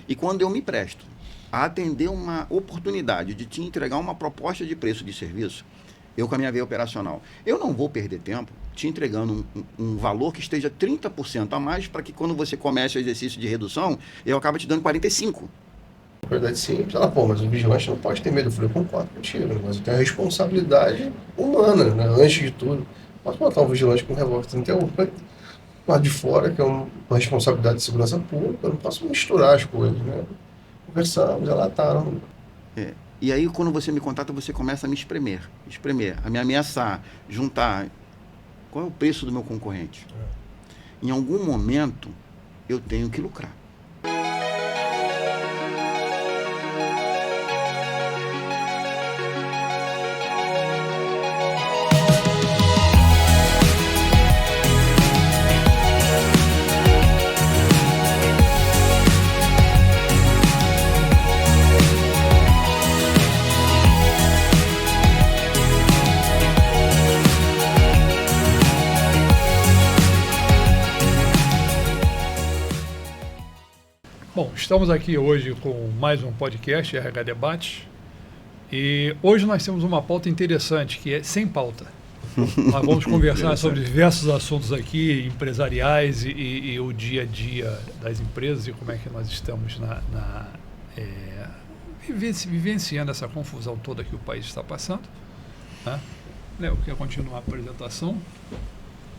E quando eu me presto a atender uma oportunidade de te entregar uma proposta de preço de serviço, eu com a minha veia operacional, eu não vou perder tempo te entregando um valor que esteja 30% a mais para que quando você comece o exercício de redução, eu acabe te dando 45%. Na verdade, simples. Mas o vigilante não pode ter medo. Eu falei, eu concordo contigo, mas eu tenho a responsabilidade humana, né? Antes de tudo. Posso botar um vigilante com um revólver 38 lá de fora, que é uma responsabilidade de segurança pública, eu não posso misturar as coisas, né? Conversamos, relataram. E aí, quando você me contata, você começa a me espremer, a me ameaçar, juntar. Qual é o preço do meu concorrente? Em algum momento, eu tenho que lucrar. Bom, estamos aqui hoje com mais um podcast, RH Debate, e hoje nós temos uma pauta interessante, que é sem pauta. Nós vamos conversar sobre diversos assuntos aqui, empresariais e o dia a dia das empresas e como é que nós estamos vivenciando essa confusão toda que o país está passando. Né? Léo, quer continuar a apresentação?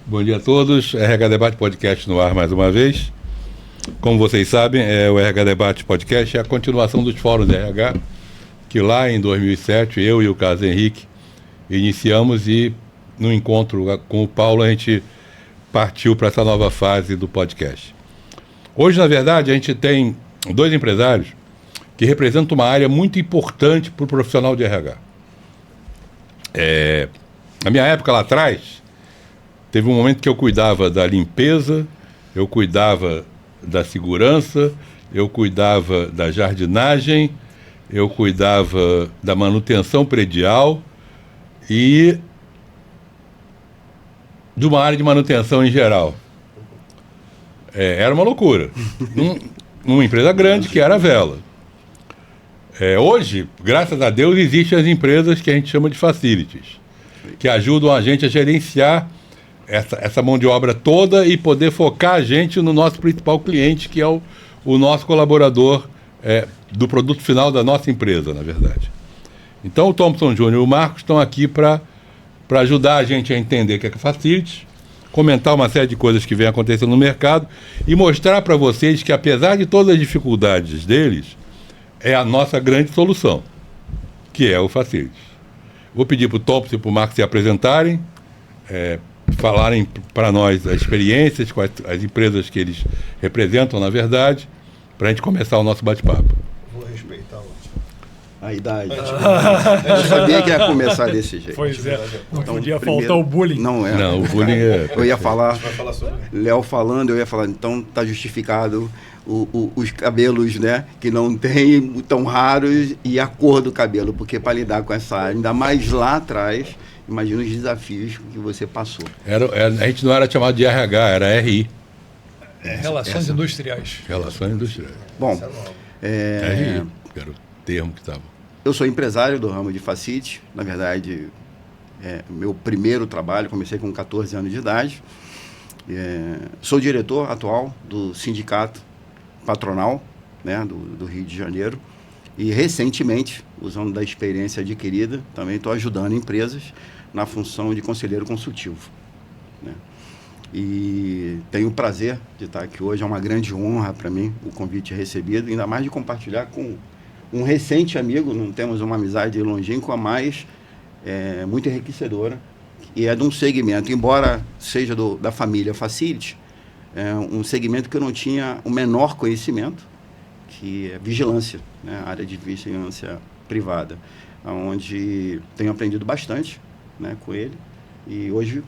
Bom dia a todos, RH Debate Podcast no ar mais uma vez. Como vocês sabem, o RH Debate Podcast é a continuação dos fóruns de RH, que lá em 2007, eu e o Carlos Henrique iniciamos e no encontro com o Paulo a gente partiu para essa nova fase do podcast. Hoje, na verdade, a gente tem dois empresários que representam uma área muito importante para o profissional de RH. Na minha época lá atrás, teve um momento que eu cuidava da limpeza, eu cuidava da segurança, eu cuidava da jardinagem, eu cuidava da manutenção predial e de uma área de manutenção em geral. Era uma loucura. Uma empresa grande que era a Vela. Hoje, graças a Deus, existem as empresas que a gente chama de facilities, que ajudam a gente a gerenciar essa mão de obra toda e poder focar a gente no nosso principal cliente, que é o nosso colaborador do produto final da nossa empresa, na verdade. Então o Thompson Júnior e o Marcos estão aqui para ajudar a gente a entender o que é Facilities, comentar uma série de coisas que vem acontecendo no mercado e mostrar para vocês que, apesar de todas as dificuldades deles, é a nossa grande solução, que é o Facilities. Vou pedir para o Thompson e para o Marcos se apresentarem, falarem para nós as experiências, com as empresas que eles representam, na verdade, para a gente começar o nosso bate-papo. Vou respeitar A idade. Eu sabia que ia começar desse jeito. Pois é, não Então, podia primeiro, faltar o bullying. Não, o bullying é... Eu ia falar, sobre. Léo falando, eu ia falar, então tá justificado os cabelos, né, que não tem, tão raros, e a cor do cabelo, porque para lidar com essa área, ainda mais lá atrás, imagina os desafios que você passou. A gente não era chamado de RH, era RI. Relações industriais. Relações Industriais. Bom, RI, que era o termo que estava. eu sou empresário do ramo de Facilities, na verdade, meu primeiro trabalho, comecei com 14 anos de idade. Sou diretor atual do sindicato patronal, né, do Rio de Janeiro, e recentemente, usando da experiência adquirida, também estou ajudando empresas na função de conselheiro consultivo, né? E tenho o prazer de estar aqui hoje, é uma grande honra para mim o convite recebido, ainda mais de compartilhar com um recente amigo, não temos uma amizade longínqua, mas muito enriquecedora, e é de um segmento, embora seja da família Facilities, um segmento que eu não tinha o menor conhecimento, que é vigilância, né, área de vigilância privada, onde tenho aprendido bastante, né, com ele, e hoje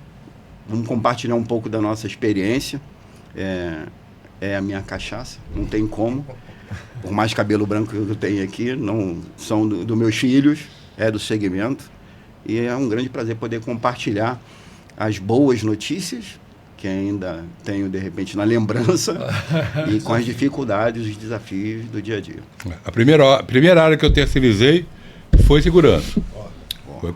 vamos compartilhar um pouco da nossa experiência. É a minha cachaça, não tem como, por mais cabelo branco que eu tenho aqui, não são dos meus filhos, é do segmento, e é um grande prazer poder compartilhar as boas notícias, que que ainda tenho, de repente, na lembrança, e com as dificuldades, os desafios do dia a dia. A primeira área que eu terceirizei foi segurança. Eu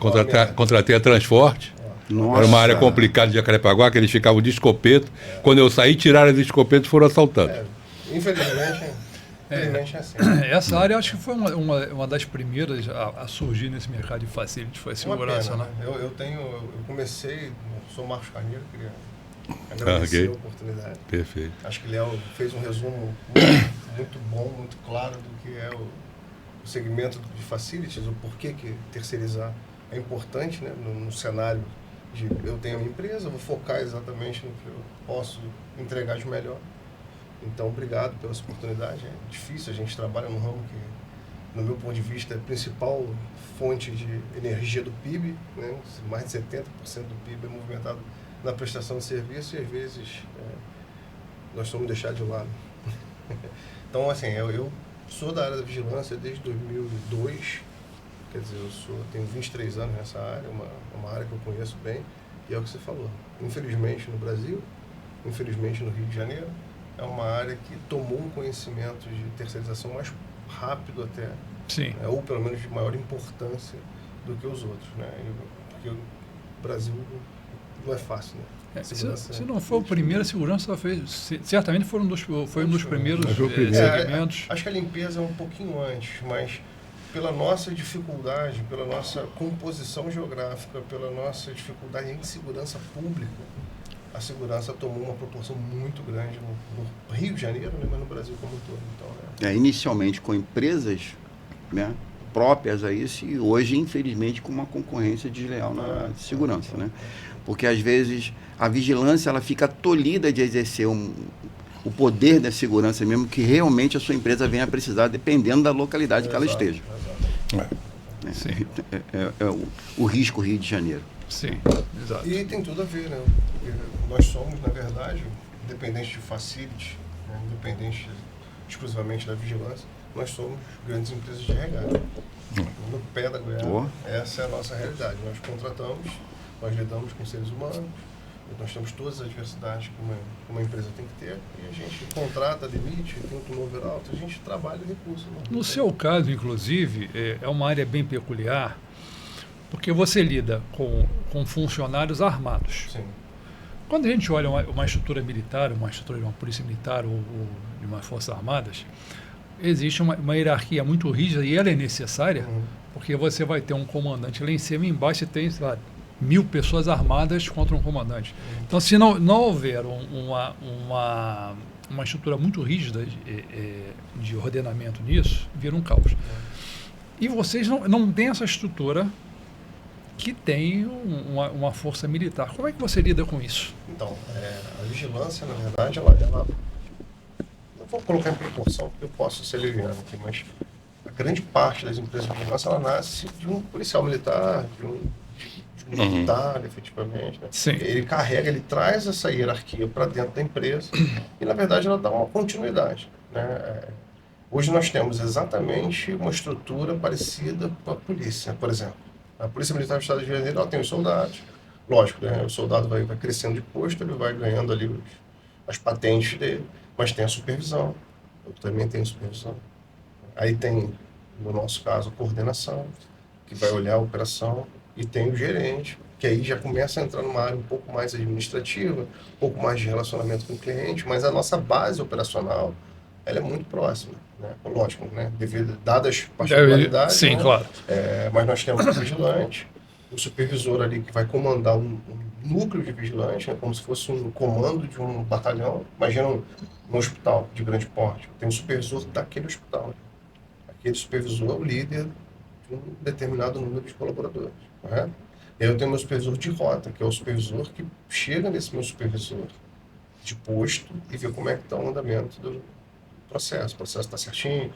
contratei a Transporte. Nossa. Era uma área complicada de Jacarepaguá, que eles ficavam de escopeto. Quando eu saí, tiraram as escopetas e foram assaltantes. Infelizmente é assim. Essa área acho que foi uma das primeiras a surgir nesse mercado de facility, foi a segurança, Uma né? pena, eu comecei, sou Marcos Carneiro, queria agradecer a oportunidade. Perfeito. Acho que o Léo fez um resumo muito bom, muito claro do que é o segmento de facilities, o porquê que terceirizar é importante, né, no cenário de eu tenho a minha empresa, vou focar exatamente no que eu posso entregar de melhor. Então, obrigado pela essa oportunidade. É difícil, a gente trabalha num ramo que, no meu ponto de vista, é a principal fonte de energia do PIB, né? Mais de 70% do PIB é movimentado na prestação de serviço e, às vezes, nós somos deixados de lado. Então, assim, eu sou da área da vigilância desde 2002, quer dizer, tenho 23 anos nessa área, uma área que eu conheço bem, e é o que você falou. Infelizmente, no Brasil, infelizmente, no Rio de Janeiro, é uma área que tomou um conhecimento de terceirização mais rápido até, Sim. Né, ou pelo menos de maior importância do que os outros, né? Porque o Brasil não é fácil, né? Se não for o primeiro, a segurança certamente foi um dos primeiros segmentos. Acho que a limpeza é um pouquinho antes, mas pela nossa dificuldade, pela nossa composição geográfica, pela nossa dificuldade em segurança pública, a segurança tomou uma proporção muito grande no Rio de Janeiro, né, mas no Brasil como um todo. Então, inicialmente com empresas, né, próprias a isso, e hoje, infelizmente, com uma concorrência desleal na segurança, né? Porque, às vezes, a vigilância ela fica tolhida de exercer o poder da segurança mesmo, que realmente a sua empresa venha a precisar, dependendo da localidade que ela esteja. Sim. O risco Rio de Janeiro. Sim, exato. E tem tudo a ver, né? Porque nós somos, na verdade, independente de facility, né, independente exclusivamente da vigilância, nós somos grandes empresas de RH. No pé da goiaba, essa é a nossa realidade. Nós contratamos, nós lidamos com seres humanos, nós temos todas as adversidades que uma empresa tem que ter, e a gente contrata, demite, tem um turnover alto, a gente trabalha recursos. No seu caso, inclusive, é uma área bem peculiar, porque você lida com funcionários armados. Sim. Quando a gente olha uma estrutura militar, uma estrutura de uma polícia militar ou de umas forças armadas, existe uma hierarquia muito rígida e ela é necessária, porque você vai ter um comandante lá em cima e embaixo você tem, sei lá, 1000 pessoas armadas contra um comandante. Então, se não houver uma estrutura muito rígida de ordenamento nisso, vira um caos. E vocês não têm essa estrutura que tem uma força militar. Como é que você lida com isso? Então, a vigilância, na verdade, ela não vou colocar em proporção, porque eu posso ser liviano aqui, mas a grande parte das empresas de vigilância, ela nasce de um policial militar, de um militar, efetivamente. Né? Sim. Ele traz essa hierarquia para dentro da empresa e, na verdade, ela dá uma continuidade. Né? Hoje nós temos exatamente uma estrutura parecida com a polícia, por exemplo. A Polícia Militar do Estado do Rio de Janeiro, ela tem os soldados. Lógico, né? O soldado vai crescendo de posto, ele vai ganhando ali as patentes dele, mas tem a supervisão. Eu também tenho supervisão. Aí tem, no nosso caso, a coordenação, que vai olhar a operação, e tem o gerente, que aí já começa a entrar numa área um pouco mais administrativa, um pouco mais de relacionamento com o cliente, mas a nossa base operacional, ela é muito próxima, né? Lógico, né? Dadas particularidades. Sim, né? claro. Mas nós temos o vigilante, o supervisor ali que vai comandar um núcleo de vigilante, né? Como se fosse um comando de um batalhão. Imagina um hospital de grande porte. Tem um supervisor daquele hospital. Aquele supervisor é o líder de um determinado número de colaboradores. Correto? E aí eu tenho meu supervisor de rota, que é o supervisor que chega nesse meu supervisor de posto e vê como é que está o andamento do processo. O processo está certinho,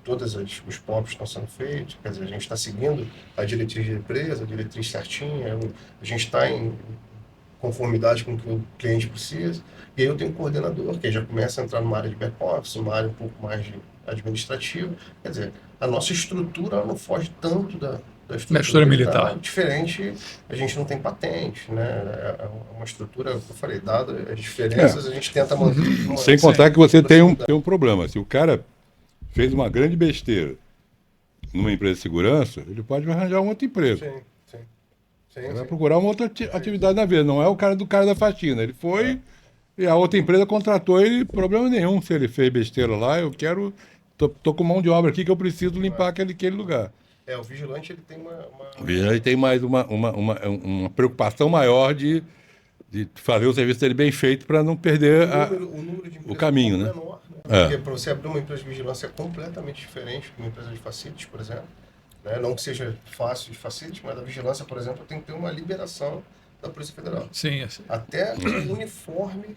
todos os POPs estão sendo feitos, quer dizer, a gente está seguindo a diretriz da empresa, a diretriz certinha, a gente está em conformidade com o que o cliente precisa, e aí eu tenho um coordenador, que já começa a entrar numa área de back-office, uma área um pouco mais administrativa, quer dizer, a nossa estrutura ela não foge tanto Da estrutura militar. Diferente, a gente não tem patente, né? É uma estrutura, como eu falei, dado as diferenças, a gente tenta manter. Sem contar que você tem um problema. Se o cara fez uma grande besteira numa empresa de segurança, ele pode arranjar uma outra empresa. Sim. Ele vai procurar uma outra atividade na vida. Não é o cara da faxina. Ele foi e a outra empresa contratou ele, problema nenhum. Se ele fez besteira lá, eu quero. Tô com mão de obra aqui que eu preciso limpar aquele lugar. O vigilante ele tem O vigilante tem mais uma preocupação maior de fazer o serviço dele bem feito para não perder o número de o caminho, né? menor, né? Porque para você abrir uma empresa de vigilância é completamente diferente de uma empresa de facilities, por exemplo. Né? Não que seja fácil de facilities, mas a vigilância, por exemplo, tem que ter uma liberação da Polícia Federal. Sim. Até o uniforme,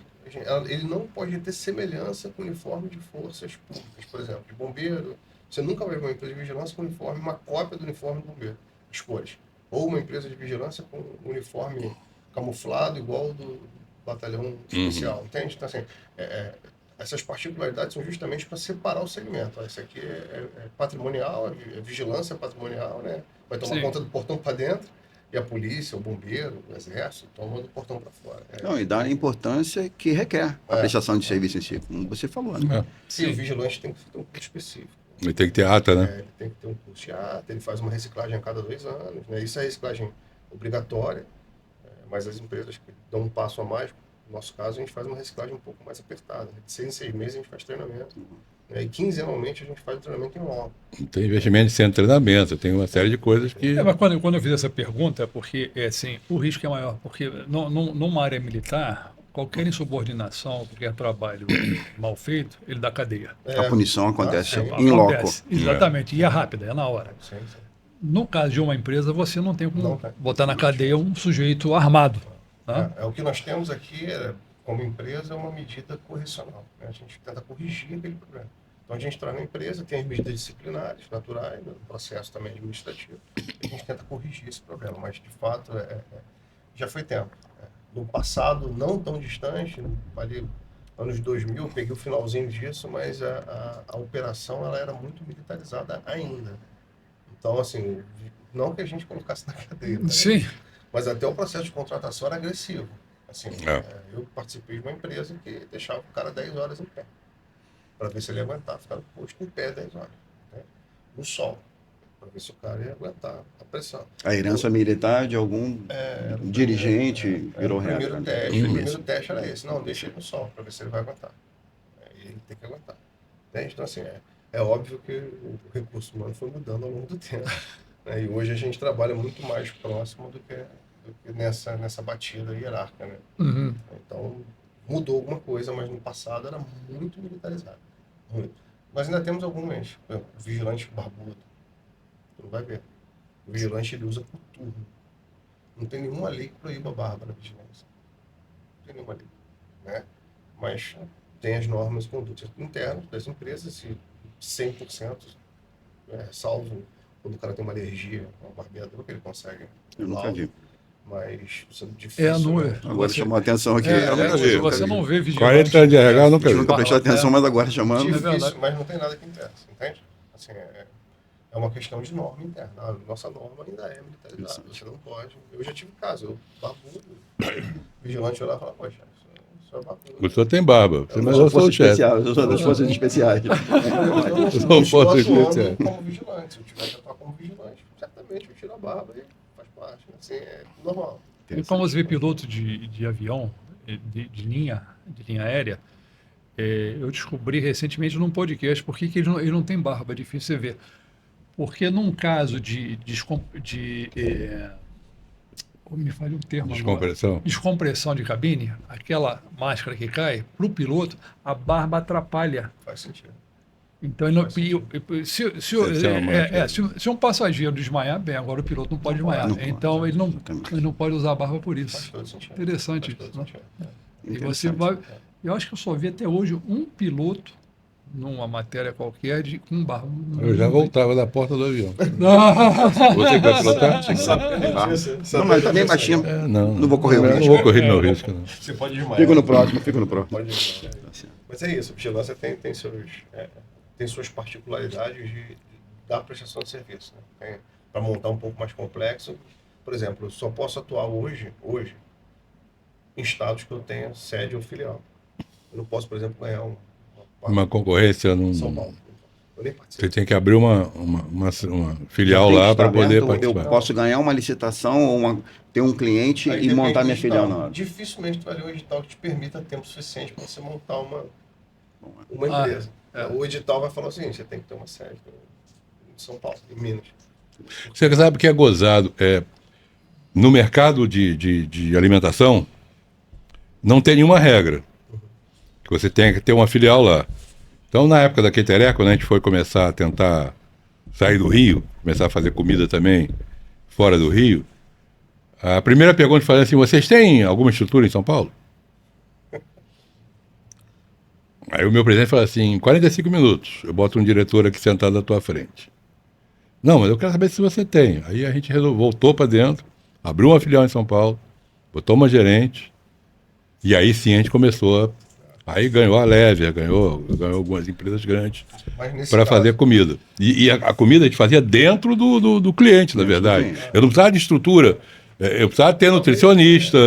ele não pode ter semelhança com o uniforme de forças públicas, por exemplo, de bombeiro. Você nunca vai ver uma empresa de vigilância com uniforme, uma cópia do uniforme do bombeiro, as cores. Ou uma empresa de vigilância com uniforme camuflado igual do batalhão especial, entende? Então, assim, essas particularidades são justamente para separar o segmento. Isso aqui é patrimonial, é vigilância patrimonial, né? Vai tomar conta do portão para dentro, e a polícia, o bombeiro, o exército, toma do portão para fora. Não, e dá a importância que requer a prestação de serviço em si, como você falou, né? Sim, o vigilante tem que ter um curso específico. Ele tem que ter ata, né? Ele tem que ter um curso de ata, ele faz uma reciclagem a cada 2 anos, né? Isso é reciclagem obrigatória, mas as empresas que dão um passo a mais, no nosso caso, a gente faz uma reciclagem um pouco mais apertada. De 6 em 6 meses a gente faz treinamento. E quinzenalmente a gente faz o treinamento em loco. Tem investimento em centro de treinamento, tem uma série de coisas que... Mas quando eu fiz essa pergunta, é porque assim, o risco é maior, porque numa área militar, qualquer insubordinação, qualquer trabalho mal feito, ele dá cadeia. A punição acontece Acontece, em loco. exatamente, e é rápida, é na hora. Sim. No caso de uma empresa, você não tem como botar na cadeia um sujeito armado. Tá? O que nós temos aqui, como empresa, é uma medida correcional. Né? A gente tenta corrigir aquele problema. Então, a gente entra na empresa, tem as medidas disciplinares, naturais, no processo também administrativo, e a gente tenta corrigir esse problema. Mas, de fato, já foi tempo. No passado, não tão distante, ali, anos 2000, eu peguei o finalzinho disso, mas a operação ela era muito militarizada ainda. Então, assim, não que a gente colocasse na cadeia, né? Sim. Mas até o processo de contratação era agressivo. Assim, eu participei de uma empresa que deixava o cara 10 horas em pé, para ver se ele ia aguentar ficar posto em pé 10 horas, né? No sol, para ver se o cara ia aguentar a pressão. A herança militar de algum dirigente virou regra. O primeiro teste era esse. Não, deixa ele no sol, para ver se ele vai aguentar. E ele tem que aguentar. Entende? Então, assim, é óbvio que o recurso humano foi mudando ao longo do tempo. Né? E hoje a gente trabalha muito mais próximo do que nessa batida hierárquica, né? Uhum. Então, mudou alguma coisa, mas no passado era muito militarizado. Muito. Mas ainda temos algumas. O vigilante barbudo. Tu não vai ver. O vigilante ele usa por turno. Não tem nenhuma lei que proíba a barba na vigilância. Não tem nenhuma lei. Né? Mas tem as normas de conduta internas das empresas e 100%, salvo quando o cara tem uma alergia ao barbeador, que ele consegue. Eu nunca vi. Mas isso é difícil. Agora chamou a atenção aqui. Você não vê vigilante. 40 anos de RH, eu nunca vi. Nunca prestou atenção, mas agora chamando. Difícil, mas não tem nada que interessa, entende? Assim, é uma questão de norma interna. A nossa norma ainda é militarizada. Você não pode. Eu já tive caso, eu barbudo, vigilante olhar e falar, poxa, isso é barbudo. O senhor tem barba, mas Eu eu sou o chefe. Eu sou das forças especiais. Eu não estou posso atuando esquecer. como vigilante. Se eu tiver que atuar como vigilante, certamente eu tiro a barba e faz parte. Assim, é normal. E como você vê piloto de avião, de linha aérea, eu descobri recentemente num podcast por que eles não têm barba, é difícil você ver. Porque num caso como me falha o termo Descompressão. agora? Descompressão de cabine, aquela máscara que cai, para o piloto, a barba atrapalha. Faz sentido. Então, se um passageiro desmaiar, bem, agora o piloto não pode desmaiar. Então, ele não pode usar a barba por Faz isso. todo sentido. Interessante Faz isso. todo Né? sentido. E você vai. Eu acho que eu só vi até hoje um piloto numa matéria qualquer com barba. Eu já voltava da porta do avião. Você que vai pilotar? Não, mas também baixinho. Não vou correr o risco. Não vou correr meu risco, não. Você pode desmaiar. Fico no próximo. Pode desmaiar. Mas é isso, a vigilância tem suas particularidades da prestação de serviço. Né? para montar um pouco mais complexo. Por exemplo, eu só posso atuar hoje, em estados que eu tenha sede ou filial. Eu não posso, por exemplo, ganhar Uma concorrência em São num. Paulo. Eu nem participo. Você tem que abrir uma filial Tem que lá estar para poder aberto, participar. eu posso ganhar uma licitação ou ter um cliente Aí e depende montar do minha edital. filial na hora. Dificilmente tu vai ler um edital que te permita tempo suficiente para você montar uma Ah, empresa. é. O edital vai falar o seguinte: você tem que ter uma sede em São Paulo, em Minas. Você sabe que é gozado. No mercado de alimentação, não tem nenhuma regra. Que você tem que ter uma filial lá. Então, na época da Queteré, quando a gente foi começar a tentar sair do Rio, começar a fazer comida também fora do Rio, a primeira pergunta foi assim: vocês têm alguma estrutura em São Paulo? Aí o meu presidente falou assim: em 45 minutos, eu boto um diretor aqui sentado à tua frente. Não, mas eu quero saber se você tem. Aí a gente voltou para dentro, abriu uma filial em São Paulo, botou uma gerente, e aí sim a gente começou a... Aí ganhou a Lévia, ganhou algumas empresas grandes Mas nesse para caso, fazer comida. E a comida a gente fazia dentro do cliente, na Dentro do verdade. cliente. Eu não precisava de estrutura, eu precisava ter nutricionista,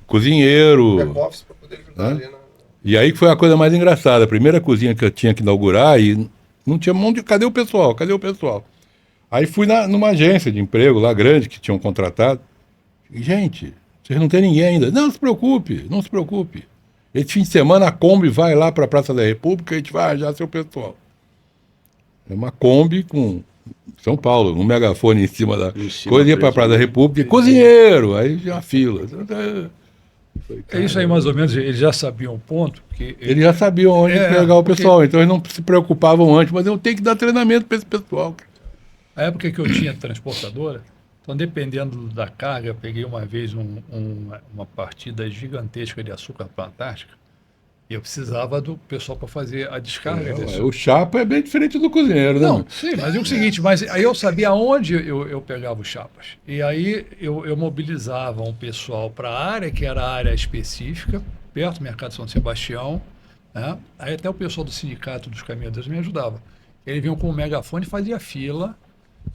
cozinheiro. back-office para poder ajudar ali na... E aí que foi a coisa mais engraçada. A primeira cozinha que eu tinha que inaugurar e não tinha mão de... Cadê o pessoal? Cadê o pessoal? Aí fui numa agência de emprego lá grande que tinham contratado. E, gente, vocês não tem ninguém ainda. Não se preocupe, não se preocupe. Esse fim de semana a Kombi vai lá para a Praça da República e a gente vai arranjar seu pessoal. É uma Kombi com São Paulo, um megafone em cima da coisa, ia para a Praça da República e cozinheiro. Aí tinha uma fila. É isso aí, mais ou menos. Eles já sabiam o ponto. Porque Eles já sabiam onde pegar o pessoal, então eles não se preocupavam antes, mas eu tenho que dar treinamento para esse pessoal. A época que eu tinha transportadora, então dependendo da carga, eu peguei uma vez uma partida gigantesca de açúcar para a Antártica e eu precisava do pessoal para fazer a descarga desse. O chapa é bem diferente do cozinheiro, né? Não, sim, mas é o seguinte, mas aí eu sabia onde eu pegava os chapas. E aí eu mobilizava um pessoal para a área, que era a área específica, perto do Mercado São Sebastião, né? Aí até o pessoal do sindicato dos caminhoneiros me ajudava. Eles vinham com o megafone e fazia fila,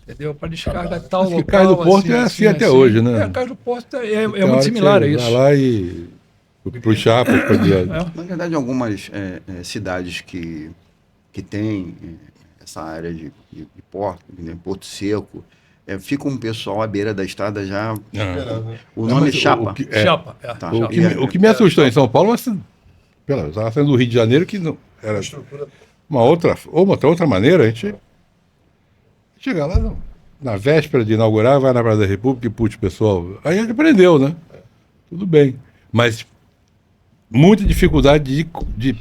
entendeu? Para descarga tal Acho que local. Cais do Porto é assim até hoje, né? É, Cais do Porto é Tem muito hora similar que a você isso. vai lá e pro chapas, É. Na verdade, em algumas cidades que têm essa área de porto, né, Porto Seco, fica um pessoal à beira da estrada já. Esperando, né? O nome é mas Chapa. Chapa, Tá. chapa. O que me assustou em São Paulo, mas eu estava saindo do Rio de Janeiro, que não, era A estrutura uma outra maneira, a gente chega lá na véspera de inaugurar, vai na Praça da República e puxa o pessoal. Aí a gente aprendeu, né? Tudo bem. Mas muita dificuldade de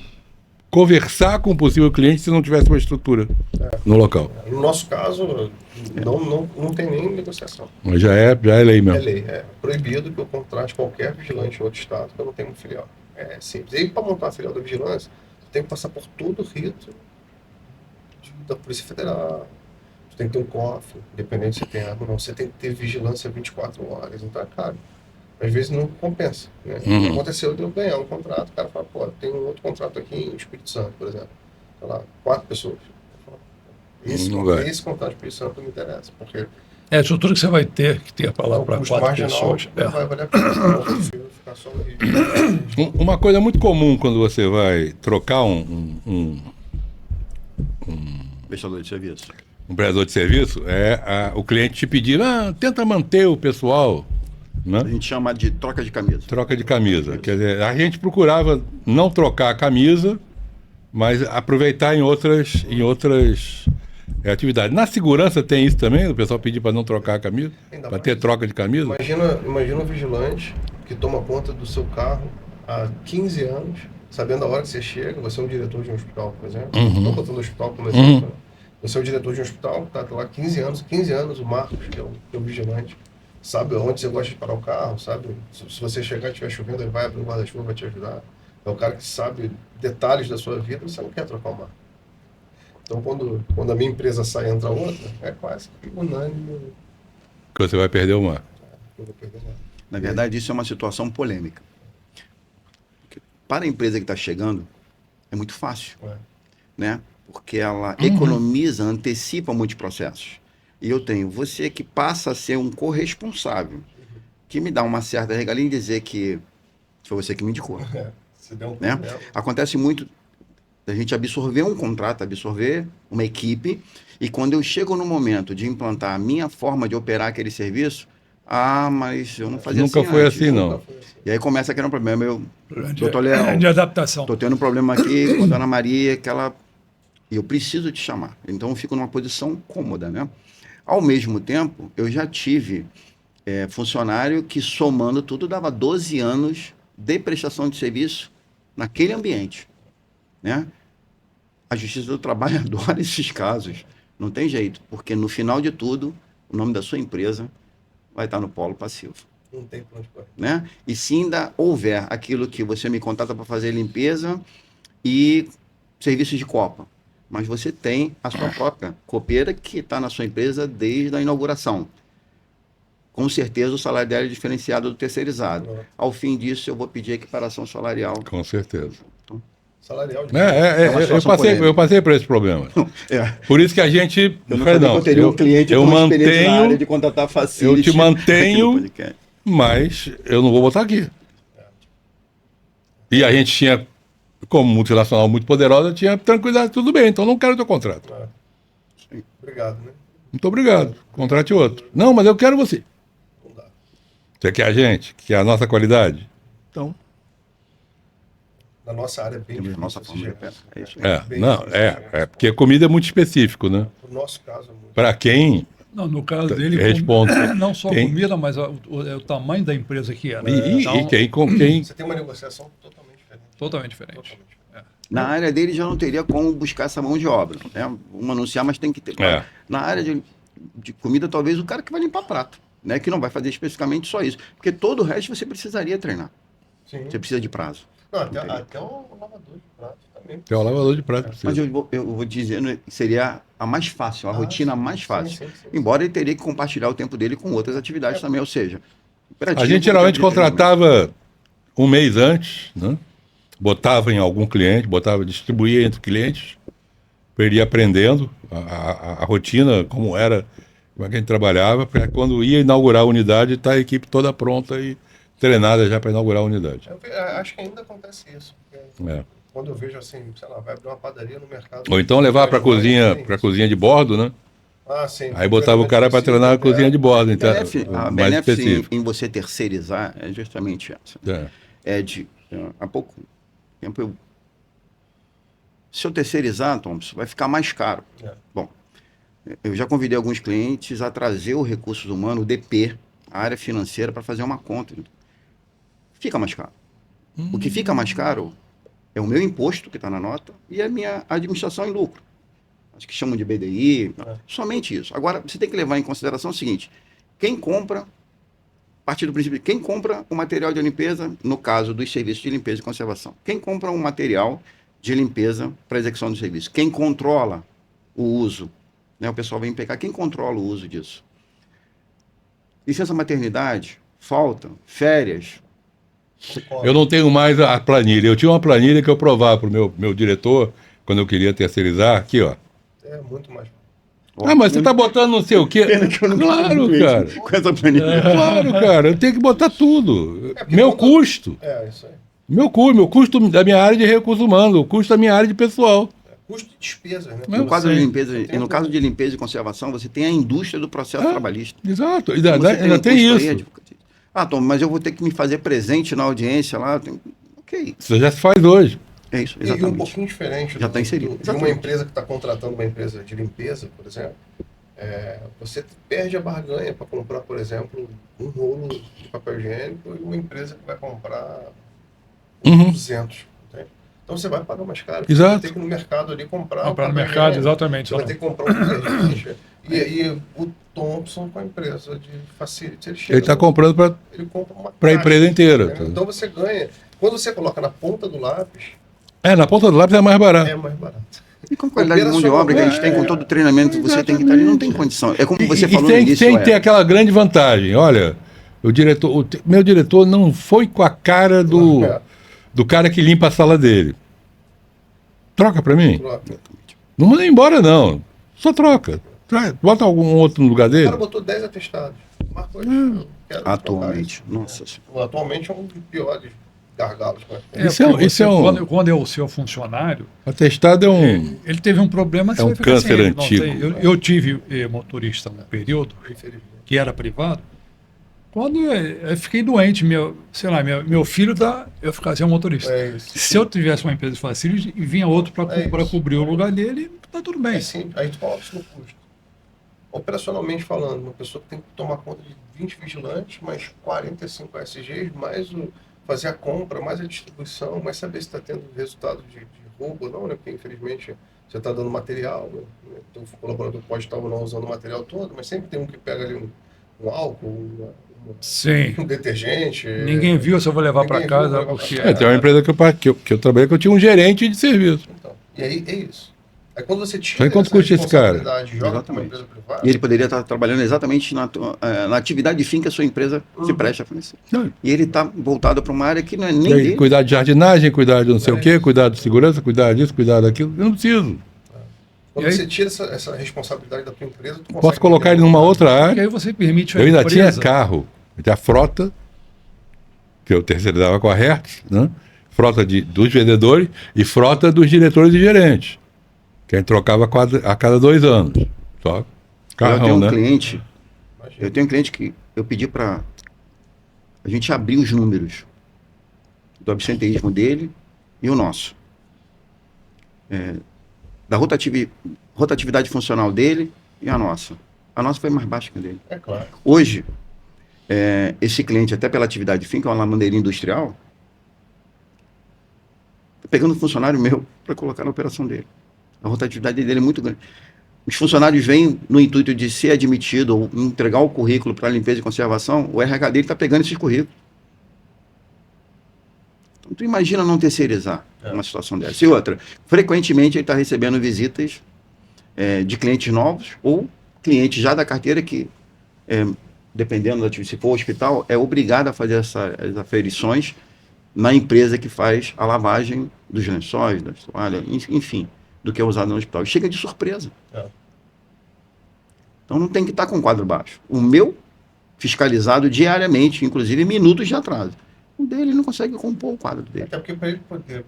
conversar com o possível cliente se não tivesse uma estrutura no local. No nosso caso, não tem nem negociação. Mas já é lei É mesmo. lei, é proibido que eu contrate qualquer vigilante em outro estado que eu não tenha uma filial. É simples. E aí, para montar a filial da vigilância, tu tem que passar por todo o rito da Polícia Federal. Tu tem que ter um cofre, independente se você tem arma ou não. Você tem que ter vigilância 24 horas, então é caro. Às vezes não compensa. Né? Uhum. Aconteceu de eu ganhar um contrato, o cara fala, pô, tem um outro contrato aqui em Espírito Santo, por exemplo. Sei lá, 4 pessoas. Não vai. Esse contrato de Espírito Santo não me interessa, porque É a estrutura que você vai ter que ter para lá o para custo 4 marginal pessoas. não vai valer a pena. Eu prefiro ficar só no Rio. Uma coisa muito comum quando você vai trocar um Prestador de serviço. prestador de serviço é o cliente te pedir, tenta manter o pessoal, né? A gente chama de troca de camisa. Troca de camisa. Quer dizer, a gente procurava não trocar a camisa, mas aproveitar em outras atividades. Na segurança tem isso também, o pessoal pedir para não trocar a camisa, Ainda para mais. ter troca de camisa. Imagina um vigilante que toma conta do seu carro há 15 anos, sabendo a hora que você chega. Você é um diretor de um hospital, por exemplo. Estou botando o hospital como exemplo. Né? Você é o diretor de um hospital, está lá 15 anos, o Marcos, que é o vigilante, sabe onde você gosta de parar o carro, sabe? Se você chegar e estiver chovendo, ele vai abrir o guarda-chuva, vai te ajudar. É o cara que sabe detalhes da sua vida, você não quer trocar o Marcos. Então, quando a minha empresa sai e entra outra, é quase que unânime. Que você vai perder o mar. Eu vou perder nada. Na verdade, isso é uma situação polêmica. Para a empresa que está chegando, é muito fácil, É. né? Porque ela economiza, antecipa muitos processos. e eu tenho você que passa a ser um corresponsável, que me dá uma certa regalia em dizer que foi você que me indicou. Você deu um Né? problema. Acontece muito da gente absorver um contrato, absorver uma equipe, e quando eu chego no momento de implantar a minha forma de operar aquele serviço, mas eu não fazia Nunca assim foi antes. assim, não. Nunca foi assim. E aí começa a criar um problema. Eu, De, doutor Léo, de adaptação. estou tendo um problema aqui com a dona Maria, que ela... eu preciso te chamar. Então eu fico numa posição cômoda, né? Ao mesmo tempo, eu já tive funcionário que, somando tudo, dava 12 anos de prestação de serviço naquele ambiente, né? A Justiça do Trabalho adora esses casos. Não tem jeito, porque no final de tudo, o nome da sua empresa vai estar no polo passivo, Não tem pra onde correr. né? E se ainda houver aquilo que você me contrata para fazer limpeza e serviços de copa, mas você tem a sua própria copeira que está na sua empresa desde a inauguração. Com certeza o salário dela é diferenciado do terceirizado. Ao fim disso, eu vou pedir equiparação salarial. Com certeza. Salarial de uma situação polêmica. Eu passei por esse problema. É. Por isso que a gente. Eu não sabia que eu teria um cliente eu com experiência na área mantenho, de contratar facility. eu te mantenho, aqui no podcast. mas eu não vou botar aqui. E a gente tinha, como multinacional muito poderosa, tinha tranquilidade, tudo bem, então não quero teu contrato. Obrigado, né? Muito obrigado, contrate outro. Não, mas eu quero você. Não dá. Você quer a gente? Quer a nossa qualidade? Então. Na nossa área é bem Temos difícil. nossa esse forma de jeito. pesca. É isso. Bem Não, difícil, é porque comida é muito específico, né? No nosso caso é muito. Para quem Não, no caso dele, responde. não só Quem? comida, mas o tamanho da empresa que era. E Então, quem Você tem uma negociação totalmente diferente. totalmente diferente. Totalmente diferente. Na área dele já não teria como buscar essa mão de obra, né? Vamos anunciar, mas tem que ter. É. Na área de comida, talvez o cara que vai limpar prato, né? Que não vai fazer especificamente só isso. Porque todo o resto você precisaria treinar. Sim. Você precisa de prazo. Não, até o lavador de prato também. é o lavador de prato. Mas eu vou dizendo que seria a mais fácil, a rotina sim. mais fácil. Sim, sim, sim. Embora ele teria que compartilhar o tempo dele com outras atividades também, ou seja... A gente geralmente contratava um mês antes, né? Botava em algum cliente, distribuía entre clientes, para ele ir aprendendo a rotina, como era, como é que a gente trabalhava, para quando ia inaugurar a unidade, estar a equipe toda pronta e treinada já para inaugurar a unidade. Eu acho que ainda acontece isso. Porque É. quando eu vejo assim, sei lá, vai abrir uma padaria no mercado. Ou então levar para a cozinha de bordo, né? Ah, sim. Aí botava o cara para treinar a cozinha de bordo, então, A mais benefício específico. em você terceirizar é justamente essa. Há pouco tempo se eu terceirizar, Thompson, vai ficar mais caro. É. Bom, eu já convidei alguns clientes a trazer o recursos humanos, o DP, a área financeira, para fazer uma conta. Fica mais caro. O que fica mais caro é o meu imposto, que está na nota, e a minha administração em lucro. Acho que chamam de BDI, somente isso. Agora, você tem que levar em consideração o seguinte, quem compra, a partir do princípio, quem compra o material de limpeza, no caso dos serviços de limpeza e conservação, quem compra um material de limpeza para execução do serviço, quem controla o uso, né? O pessoal vem pegar, quem controla o uso disso? Licença maternidade, falta, férias. Eu não tenho mais a planilha. Eu tinha uma planilha que eu provava para o meu diretor, quando eu queria terceirizar, aqui, ó. É muito mais. Mas você tá botando não sei o quê. Claro, cara. Com essa planilha. Claro, cara. Eu tenho que botar tudo. porque Meu quando- custo. É, isso aí. Meu custo da minha área de recursos humanos, o custo da minha área de pessoal. Custo de despesas, né? No caso de limpeza, Você tem no caso de limpeza e conservação, você tem a indústria do processo trabalhista. Exato. Você Ainda tem custo isso. aí, Tom, mas eu vou ter que me fazer presente na audiência lá. Ok, Isso já se faz hoje. é isso, E um exatamente. pouquinho diferente Já tá inserido. de uma Exatamente. empresa que está contratando uma empresa de limpeza, por exemplo. Você perde a barganha para comprar, por exemplo, um rolo de papel higiênico e uma empresa que vai comprar 200. Entende? Então você vai pagar mais caro. Exato. Você vai ter que ir no mercado ali comprar. Comprar o no papel mercado, higiênico. exatamente. Você vai ter que comprar um detergente. E aí o Thompson com a empresa de facility, ele chega. Ele está comprando para Ele compra uma pra caixa, empresa inteira. né? Então você ganha. Quando você coloca na ponta do lápis, na ponta do lápis é mais barato. é mais barato. E com a qualidade de mão de obra que a gente tem, com todo o treinamento, você tem que estar ali, não tem condição. É como você falou no início. Sem ter aquela grande vantagem. Olha, meu diretor não foi com a cara do cara que limpa a sala dele. Troca para mim. Troca. Não manda embora, não. Só troca. Bota algum outro no lugar O dele. cara botou 10 atestados. Marcou eu quero Atualmente. trocar Nossa. isso. Atualmente é um dos piores gargalos. Isso é um- porque isso é um- quando é o seu funcionário, Atestado é um. ele teve um problema, É você um vai ficar câncer sem ele. Não antigo. tem. Eu tive motorista um período Infelizmente. que era privado. Quando eu fiquei doente, meu filho eu ficava sem um motorista. É isso. Se eu tivesse uma empresa de facilities e vinha outro para É isso. cobrir o lugar dele, tá tudo bem. É sim, aí tu coloca isso no custo. Operacionalmente falando, uma pessoa que tem que tomar conta de 20 vigilantes, mais 45 SGs, mais fazer a compra, mais a distribuição, mais saber se está tendo resultado de roubo ou não, né? Porque infelizmente você está dando material, né? Então, o colaborador pode estar ou não usando o material todo, mas sempre tem um que pega ali um álcool, Sim. um detergente. Ninguém viu se eu vou levar para Ninguém viu, casa, vou levar porque pra Tem uma empresa que eu trabalhei que eu tinha um gerente de serviço. Então, e aí é isso. Aí quando você tira Sabe quanto essa custa esse cara? responsabilidade e joga para uma Exatamente. empresa privada, E ele poderia estar trabalhando exatamente na atividade fim que a sua empresa se presta a fornecer. Não. E ele está voltado para uma área que não é nem E aí, dele. cuidar de jardinagem, cuidar de não sei o quê, cuidar de segurança, cuidar disso, cuidar daquilo. Eu não preciso. quando E aí- você tira essa responsabilidade da tua empresa, tu Posso consegue colocar ele vender numa muito outra porque área. aí você permite a Eu ainda empresa. tinha carro. Eu tinha a frota, que eu terceirizava com a Hertz, né? Frota dos vendedores e frota dos diretores e gerentes. Que a gente trocava a cada 2 anos. Só Eu carrão, tenho um né? cliente, Imagina. eu tenho um cliente que eu pedi para a gente abrir os números do absenteísmo dele e o nosso. Da rotatividade funcional dele e a nossa. A nossa foi mais baixa que a dele. É claro. Hoje, esse cliente, até pela atividade fim, que é uma lavanderia industrial, tá pegando um funcionário meu para colocar na operação dele. A rotatividade dele é muito grande. Os funcionários vêm no intuito de ser admitido ou entregar o currículo para limpeza e conservação, o RH dele está pegando esses currículos. Então, tu imagina não terceirizar uma situação dessa. E outra, frequentemente ele está recebendo visitas de clientes novos ou clientes já da carteira que, dependendo da atividade, se for hospital, é obrigado a fazer essas aferições na empresa que faz a lavagem dos lençóis, das toalhas, enfim, do que é usado no hospital. E chega de surpresa. É. Então não tem que estar com o quadro baixo. O meu, fiscalizado diariamente, inclusive minutos de atraso. O dele não consegue compor o quadro dele. Até porque para ele poder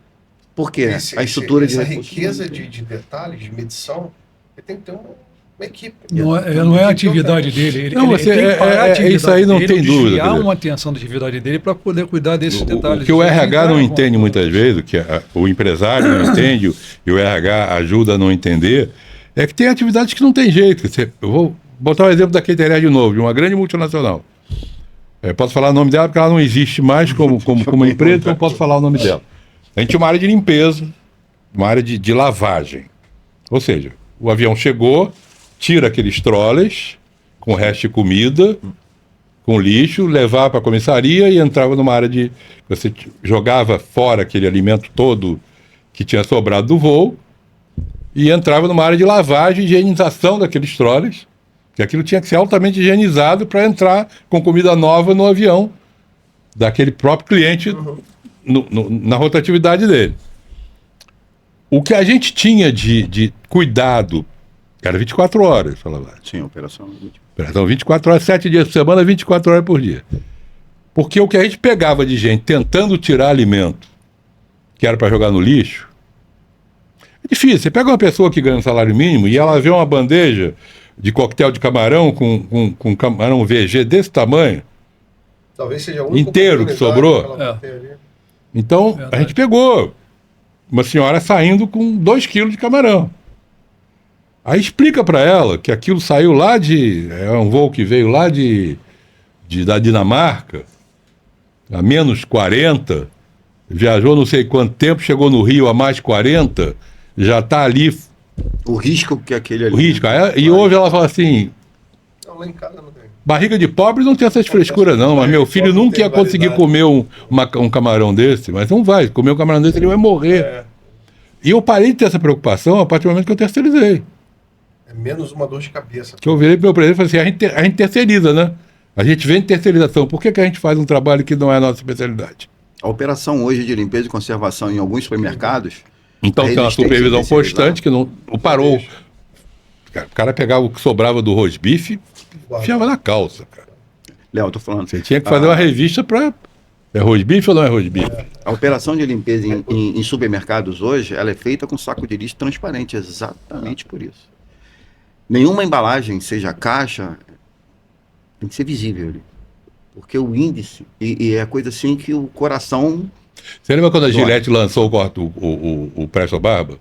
Por quê? esse- A estrutura essa de recursos riqueza humanos. de detalhes, de medição, ele tem que ter uma equipe. Não é a Tem que atividade ter um- dele. Não, você- tem que parar a atividade isso aí não dele, tem dúvida, desviar quer dizer. uma atenção da atividade dele para poder cuidar desses O detalhes. que o RH não Então, entende muitas vezes, o que o empresário não entende e o RH ajuda a não entender, é que tem atividades que não tem jeito. Eu vou botar um exemplo da Cateré de novo, de uma grande multinacional. Posso falar o nome dela porque ela não existe mais como empresa, então eu posso falar o nome dela. A gente tinha uma área de limpeza, uma área de lavagem. Ou seja, o avião chegou, tira aqueles trolleys com o resto de comida, com lixo, levava para a comissaria e entrava numa área de... Você jogava fora aquele alimento todo que tinha sobrado do voo e entrava numa área de lavagem e higienização daqueles trolleys, que aquilo tinha que ser altamente higienizado para entrar com comida nova no avião daquele próprio cliente na rotatividade dele. O que a gente tinha de cuidado era 24 horas, essa lavagem. Sim, operação. Perdão, 24 horas, 7 dias por semana, 24 horas por dia. Porque o que a gente pegava de gente tentando tirar alimento, que era para jogar no lixo, é difícil. Você pega uma pessoa que ganha um salário mínimo e ela vê uma bandeja de coquetel de camarão com camarão VG desse tamanho. Talvez seja a única Inteiro que oportunidade sobrou? que ela vai ter ali. Então, Verdade. a gente pegou uma senhora saindo com 2 quilos de camarão. Aí explica para ela que aquilo saiu lá é um voo que veio lá da Dinamarca, a menos 40, viajou não sei quanto tempo, chegou no Rio a mais 40, já está ali O risco que aquele ali. o risco. E hoje ela fala assim, Não, lá em casa não tem. barriga de pobre não tem essas frescuras não, mas meu filho nunca ia conseguir comer um camarão desse, mas não vai, comer um camarão desse ele vai morrer. É E eu parei de ter essa preocupação a partir do momento que eu terceirizei. menos uma dor de cabeça. Que eu virei pro meu presidente e falei assim, a gente terceiriza, né? A gente vende terceirização. Por que a gente faz um trabalho que não é a nossa especialidade? A operação hoje de limpeza e conservação em alguns supermercados. Então a tem uma resistência supervisão terceirizada. constante que não parou. cara. O cara pegava o que sobrava do rosbife, enfiava na calça, cara. Léo, eu tô falando. Você tinha que fazer uma revista para... É rosbife ou não é rosbife? A operação de limpeza em supermercados hoje, ela é feita com saco de lixo transparente, exatamente por isso. Nenhuma embalagem, seja caixa, tem que ser visível ali. Porque o índice, e é coisa assim que o coração... Você lembra quando a Gillette lançou o Presto Barba?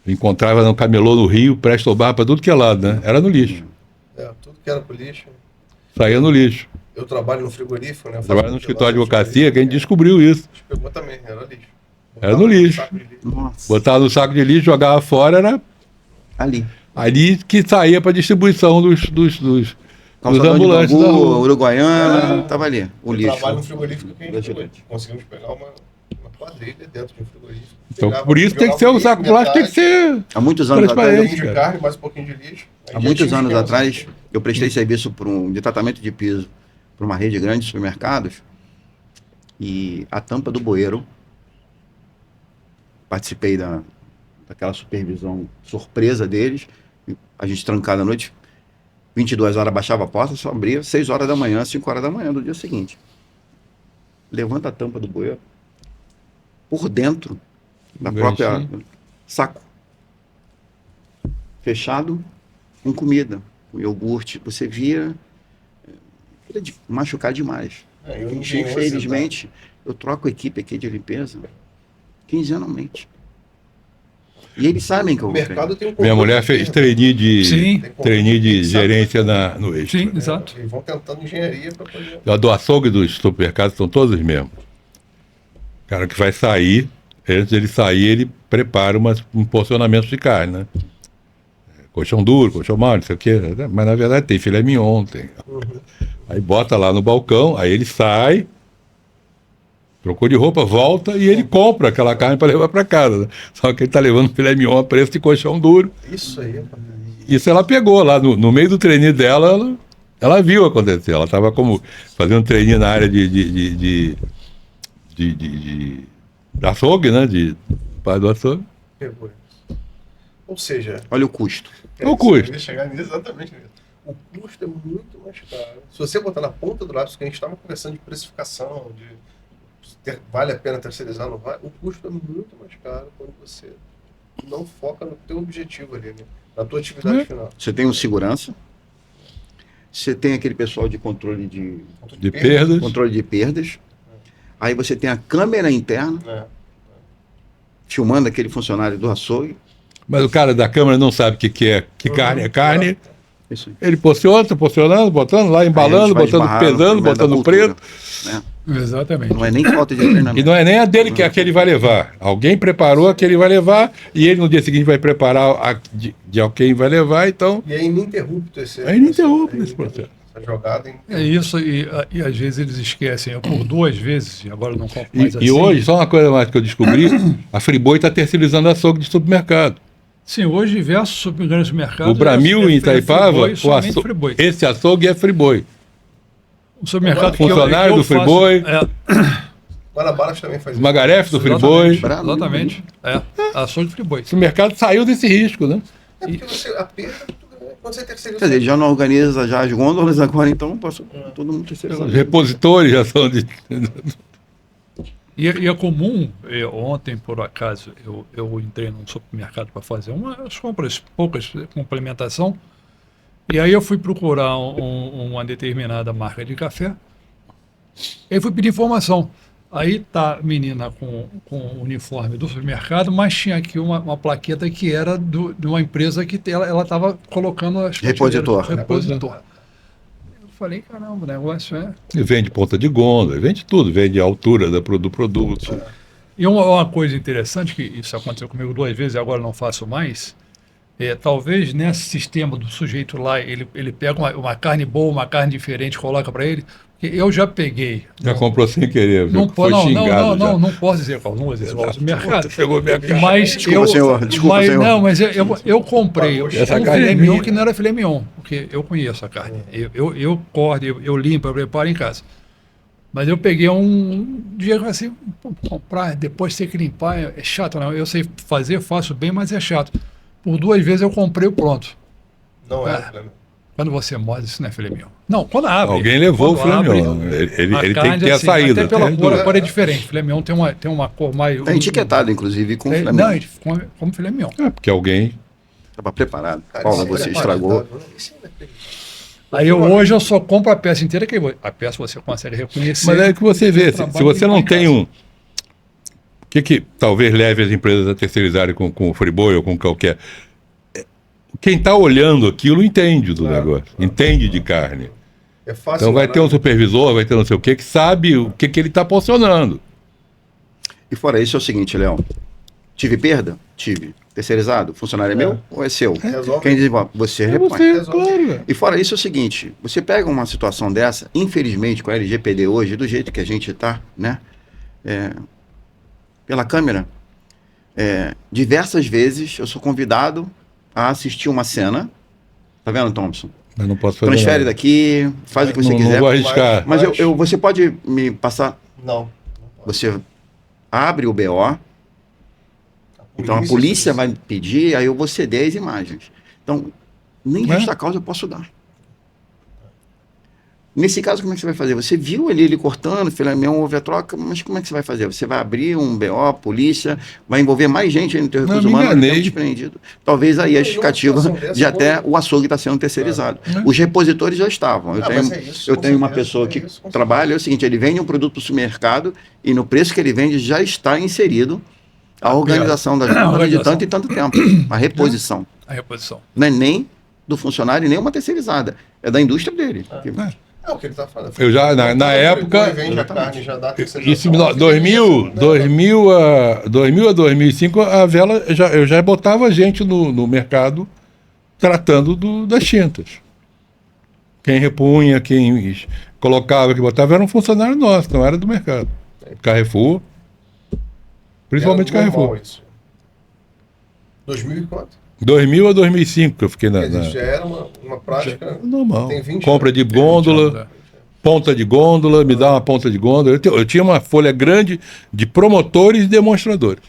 Encontrava no camelô no Rio, Presto Barba para tudo que é lado, né? Era no lixo. Tudo que era pro lixo. Saía no lixo. Eu trabalho no frigorífico, né? Trabalha no escritório de advocacia, que a gente descobriu isso. Pegou também, era lixo. Era no lixo. Saco de lixo. Nossa, Botava no saco de lixo, jogava fora, era ali. ali que saía para distribuição dos Calçadão de ambulantes Bangu, da rua. Uruguaiana, tava ali, o Eu lixo. trabalho no frigorífico que a Da gente Gillette. conseguimos pegar uma quadrilha dentro de um frigorífico. Então, Pegava, por isso tem que ser jogava o saco lixo, plástico, tem que ser... Há muitos anos um atrás, transparente. pouquinho de carne, mais um pouquinho de lixo. Aí há já muitos tinha anos esquema, atrás, assim. eu prestei serviço de tratamento de piso para uma rede grande de supermercados e a tampa do bueiro, participei daquela supervisão surpresa deles, a gente trancado à noite, 22 horas baixava a porta, só abria 6 horas da manhã, 5 horas da manhã do dia seguinte. Levanta a tampa do bueiro, por dentro da própria Ganchinho. saco, fechado, com comida, com iogurte, você via machucar demais. Eu engenhosidade. Infelizmente, eu troco a equipe aqui de limpeza quinzenalmente. E eles sabem que eu O vou mercado tem um Minha controle mulher fez interno. trainee de, Sim. trainee de gerência no eixo. Sim, exato. Eles vão tentando engenharia para poder. A do açougue dos supermercados são todos os mesmos. O cara que vai sair, antes dele sair, ele prepara um porcionamento de carne, né? Colchão duro, colchão mole, não sei o quê. Mas na verdade tem filé mignon, tem. Aí bota lá no balcão, aí ele sai, trocou de roupa, volta e ele compra aquela carne para levar para casa. Né? Só que ele está levando filé mignon a preço de colchão duro. Isso aí, rapaz. Isso ela pegou lá no meio do treininho dela, ela viu acontecer. Ela estava como fazendo treininho na área de açougue, né? Pai do açougue. Pegou isso. Ou seja, Olha o custo. O custo. eu ia chegar exatamente nisso. O custo é muito mais caro. Se você botar na ponta do lápis, que a gente estava conversando de precificação, vale a pena terceirizar, não vale, o custo é muito mais caro quando você não foca no teu objetivo ali, né? Na tua atividade final. Você tem um segurança, você tem aquele pessoal de controle De perdas. controle de perdas, aí você tem a câmera interna É. filmando aquele funcionário do açougue. Mas o cara da câmera não sabe que carne é carne. Isso aí. Ele porcionando, botando lá, Aí a embalando, gente vai botando, esbarrar no pesando, primeiro da botando cultura, preço. né? Exatamente. Não é nem falta de treinamento. E não é nem a dele que é a que ele vai levar. Alguém preparou a que ele vai levar e ele no dia seguinte vai preparar a de quem vai levar, então E é ininterrupto esse é ininterrupto esse processo. Essa jogada É isso, e às vezes eles esquecem. Eu por 2 vezes, e agora não compro mais assim. E hoje, só uma coisa mais que eu descobri, a Friboi está terceirizando açougue de supermercado. Sim, hoje diversos grandes mercados. O Bramil em Itaipava, Friboi. esse açougue é Friboi. O supermercado que Funcionário do faço- Friboi. Guarabaras também faz Os Magarefe do Friboi. Exatamente. Açougue de Friboi. Esse mercado saiu desse risco, né? É porque você, a perda, quando você terceiriza. Quer dizer, ele já não organiza já as gôndolas agora, então posso todo mundo terceirizar. Os repositores já são de... E é comum, ontem por acaso, eu entrei num supermercado para fazer umas compras, poucas, complementação, e aí eu fui procurar uma determinada marca de café, e aí fui pedir informação. Aí tá a menina com o uniforme do supermercado, mas tinha aqui uma plaqueta que era de uma empresa que ela estava colocando as Repositor. prateleiras. Repositor. Eu falei, caramba, o negócio é... Vende ponta de gôndola, vende tudo, vende a altura do produto. E uma coisa interessante, que isso aconteceu comigo 2 vezes e agora não faço mais, talvez nesse sistema do sujeito lá, ele pega uma carne boa, uma carne diferente, coloca para ele, porque eu já peguei. Já comprou sem querer, viu? Não, Foi xingado já. não posso dizer qual, não vou dizer qual, no mercado. Pegou minha cara. Mas Desculpa, senhor, desculpa, mas, senhor. Não, mas eu comprei Essa um carne é filé mignon minha. que não era filé mignon, porque eu conheço a carne. Eu corto, eu limpo, eu preparo em casa. Mas eu peguei um dia que assim, comprar, depois ter que limpar, é chato, não. Eu sei fazer, faço bem, mas é chato. por 2 vezes eu comprei o pronto. Não é, Flamengo. Quando você morde, isso não é filé mignon. Não, quando abre. Alguém levou o quando filé mignon. abre, Ele tem carne, que ter a assim, saída. Até pela tem cor, duas. a cor é diferente. Filé mignon tem uma cor mais... Está etiquetado, inclusive, com filé Não, mignon. a gente come filé mignon. Porque alguém... Estava preparado. Cara, Paula, isso é você inacreditável, estragou. né? Isso é inacreditável. Aí hoje eu só compro a peça inteira, que a peça você consegue reconhecer. Mas é o que você vê. Se trabalho você não em tem casa. um... O que talvez leve as empresas a terceirizarem com o Friboi ou com qualquer... Quem está olhando aquilo entende do negócio. Entende de carne. É fácil. Então vai ter um supervisor, vai ter não sei o que sabe o que ele está posicionando. E fora isso é o seguinte, Léo. Tive perda? Tive. Terceirizado? Funcionário é meu ou é seu? Resolve. Quem desenvolve? Você É repõe. você, resolve. claro. E fora isso é o seguinte, você pega uma situação dessa, infelizmente com a LGPD hoje, do jeito que a gente está, né? Pela câmera, diversas vezes eu sou convidado a assistir uma cena. Tá vendo, Thompson? Mas não posso fazer Transfere nada. daqui, faz o que você Não quiser. vou arriscar. Mas você pode me passar. Não. Você abre o BO, então a polícia vai pedir, aí eu vou ceder as imagens. Então, nem É. justa causa eu posso dar. Nesse caso, como é que você vai fazer? Você viu ali ele cortando, filé mignon, houve a troca, mas como é que você vai fazer? Você vai abrir um BO, polícia, vai envolver mais gente aí no teu Não, recurso me humano, enganei. tempo despreendido. Talvez aí a Numa justificativa situação dessa, de até quando- o açougue está sendo terceirizado. É. Os repositores já estavam. Eu Ah, tenho, mas é isso, eu com tenho uma certeza, pessoa é que isso, com trabalha, é o seguinte, ele vende um produto para o supermercado e no preço que ele vende já está inserido a organização da jornada de organização. tanto e tanto tempo. A reposição. A reposição. Não é nem do funcionário, nem uma terceirizada. É da indústria dele. É o que ele tá falando. Eu já, na época- Vende a carne, já dá Isso, 2000 a 2005, a Vela, eu já botava gente no mercado tratando das tintas. Quem repunha, quem colocava, quem botava, era um funcionário nosso, não era do mercado. Carrefour, principalmente Carrefour. 2000 e quanto? 2000 a 2005 que eu fiquei Quer dizer, já era uma prática. Normal. Tem 20 Compra anos. de gôndola, ponta de gôndola, me dá uma ponta de gôndola. Eu tinha uma folha grande de promotores e demonstradores.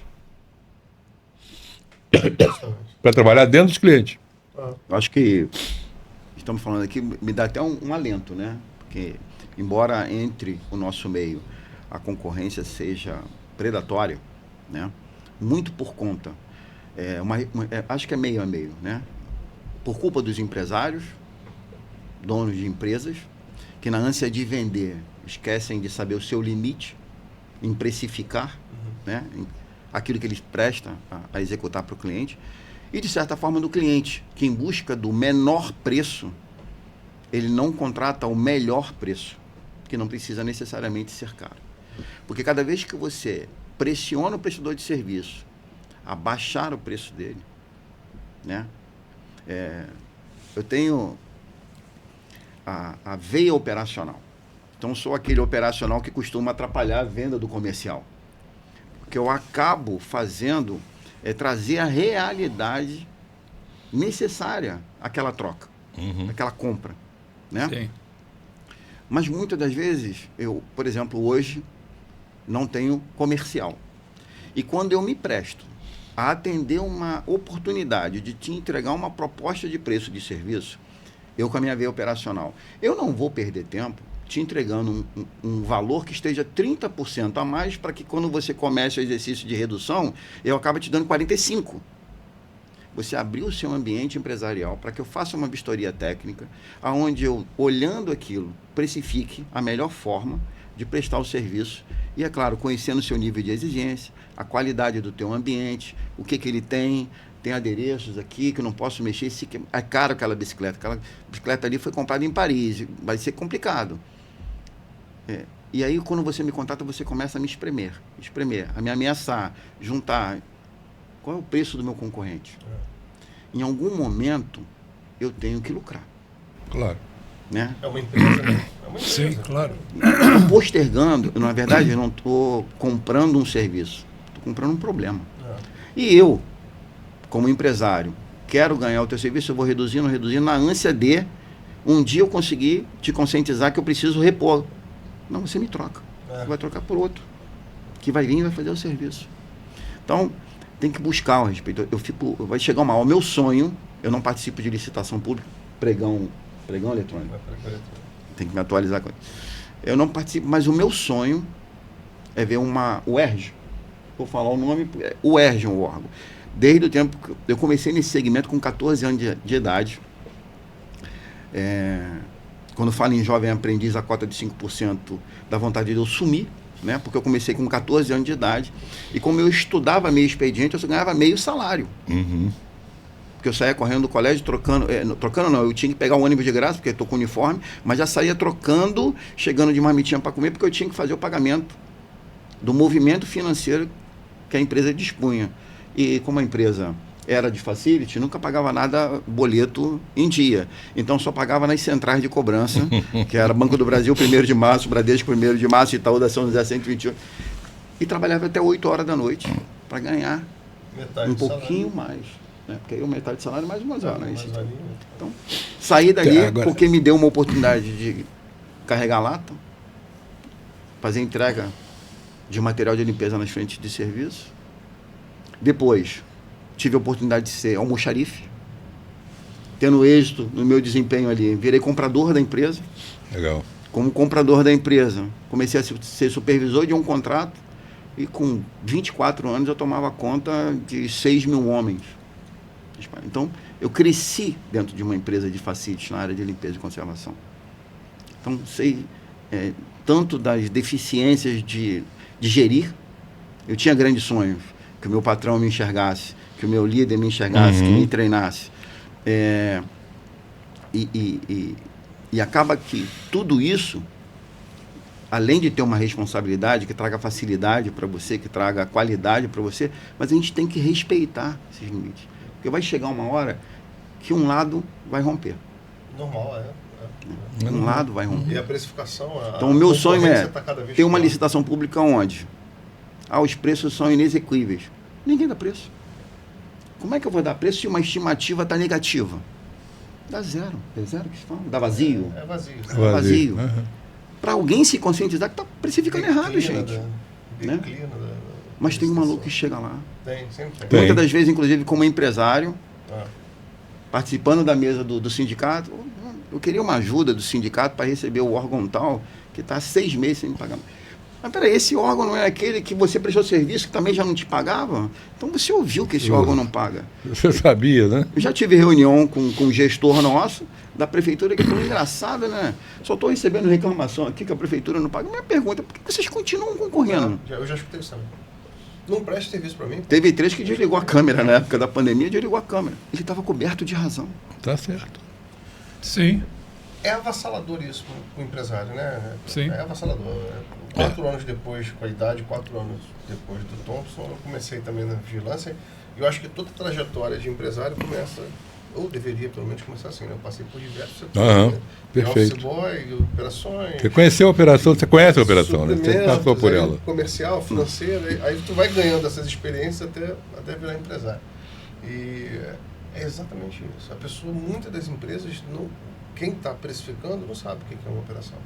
Para trabalhar dentro dos clientes. Eu acho que estamos falando aqui, me dá até um alento, né? Porque, embora entre o nosso meio a concorrência seja predatória, né? Muito por conta, acho que é meio a meio, né? Por culpa dos empresários, donos de empresas, que na ânsia de vender esquecem de saber o seu limite em precificar, né? Aquilo que eles prestam a executar para o cliente. E, de certa forma, do cliente, que em busca do menor preço, ele não contrata o melhor preço, que não precisa necessariamente ser caro. Porque cada vez que você pressiona o prestador de serviço a baixar o preço dele, né? Eu tenho a veia operacional. Então, sou aquele operacional que costuma atrapalhar a venda do comercial. Porque eu acabo fazendo trazer a realidade necessária àquela troca, àquela compra, né? Sim. Mas muitas das vezes, eu, por exemplo, hoje não tenho comercial. E quando eu me presto a atender uma oportunidade de te entregar uma proposta de preço de serviço, eu com a minha veia operacional, eu não vou perder tempo te entregando um valor que esteja 30% a mais para que quando você comece o exercício de redução, eu acabe te dando 45%. Você abriu o seu ambiente empresarial para que eu faça uma vistoria técnica, aonde eu, olhando aquilo, precifique a melhor forma de prestar o serviço e, é claro, conhecendo o seu nível de exigência, a qualidade do teu ambiente, o que ele tem adereços aqui que eu não posso mexer, é caro aquela bicicleta ali foi comprada em Paris, vai ser complicado. E aí, quando você me contata, você começa a me espremer, a me ameaçar, juntar. Qual é o preço do meu concorrente? Em algum momento, eu tenho que lucrar. Claro. Né? É uma empresa, né? É uma empresa. Sim, claro. Estou postergando, na verdade, eu não estou comprando um serviço, estou comprando um problema. E eu, como empresário, quero ganhar o teu serviço, eu vou reduzindo, na ânsia de um dia eu conseguir te conscientizar que eu preciso repor. Não, você me troca. Você vai trocar por outro, que vai vir e vai fazer o serviço. Então, tem que buscar o respeito. Vai chegar uma hora, o meu sonho, eu não participo de licitação pública, pregão eletrônico. Tem que me atualizar com isso. Eu não participo, mas o meu sonho é ver o ERJ, vou falar o nome, o ERJ é um órgão. Desde o tempo que eu comecei nesse segmento com 14 anos de idade. Quando falo em jovem aprendiz, a cota de 5% dá vontade de eu sumir, né? Porque eu comecei com 14 anos de idade. E como eu estudava meio expediente, eu só ganhava meio salário. Uhum. Porque eu saía correndo do colégio, trocando não, eu tinha que pegar o ônibus de graça, porque eu estou com uniforme, mas já saía trocando, chegando de marmitinha para comer, porque eu tinha que fazer o pagamento do movimento financeiro que a empresa dispunha. E como a empresa era de facility, nunca pagava nada boleto em dia. Então só pagava nas centrais de cobrança, que era Banco do Brasil, 1º de março, Bradesco, 1º de março, Itaú da São José, 128. E trabalhava até 8 horas da noite para ganhar Metade um do pouquinho salário. mais. Né? Porque aí o metade do salário mais umas horas. Mais valia. Então, saí dali Agora- porque me deu uma oportunidade de carregar lata, fazer entrega de material de limpeza nas frentes de serviço. Depois, tive a oportunidade de ser almoxarife. Tendo êxito no meu desempenho ali, virei comprador da empresa. Legal. Como comprador da empresa, comecei a ser supervisor de um contrato e com 24 anos eu tomava conta de 6 mil homens. Então, eu cresci dentro de uma empresa de facilities na área de limpeza e conservação. Então, sei tanto das deficiências de gerir. Eu tinha grandes sonhos, que o meu patrão me enxergasse, que o meu líder me enxergasse, que me treinasse. E acaba que tudo isso, além de ter uma responsabilidade que traga facilidade para você, que traga qualidade para você, mas a gente tem que respeitar esses limites. Porque vai chegar uma hora que um lado vai romper. Normal, Um lado vai romper. E a precificação... Então, o meu sonho é tá cada vez ter uma pior. licitação pública onde os preços são inexequíveis. Ninguém dá preço. Como é que eu vou dar preço se uma estimativa está negativa? Dá zero. É zero que se fala? Dá vazio. É vazio. Vazio. Uhum. Para alguém se conscientizar que está precificando errado, Declina gente. da- Né? declina da- Mas tem um maluco que chega lá. Tem, sempre tem. Tem. Muitas das vezes, inclusive, como empresário, Ah, participando da mesa do sindicato, eu queria uma ajuda do sindicato para receber o órgão tal, que está há 6 meses sem me pagar. Mas peraí, esse órgão não é aquele que você prestou serviço que também já não te pagava? Então você ouviu que esse órgão não paga. Você sabia, né? Eu já tive reunião com um gestor nosso da prefeitura que falou, engraçado, né? Só estou recebendo reclamação aqui que a prefeitura não paga. Minha pergunta, por que vocês continuam concorrendo? eu já escutei isso também. Não preste serviço para mim. Teve 3 que desligou a câmera na época da pandemia, desligou a câmera. Ele estava coberto de razão. Tá certo. Sim. É avassalador isso para o empresário, né? Sim. É avassalador. 4 anos depois, com a idade, 4 anos depois do Thompson, eu comecei também na vigilância. E eu acho que toda trajetória de empresário começa, ou deveria pelo menos começar assim, né? Eu passei por diversos setores. Aham, Né? perfeito. Office boy, operações. Você conheceu a operação, você conhece a operação, né? Você suprimentos, passou por aí ela. Comercial, financeira, aí tu vai ganhando essas experiências até virar empresário. E é exatamente isso. A pessoa, muitas das empresas, quem está precificando não sabe o que é uma operação.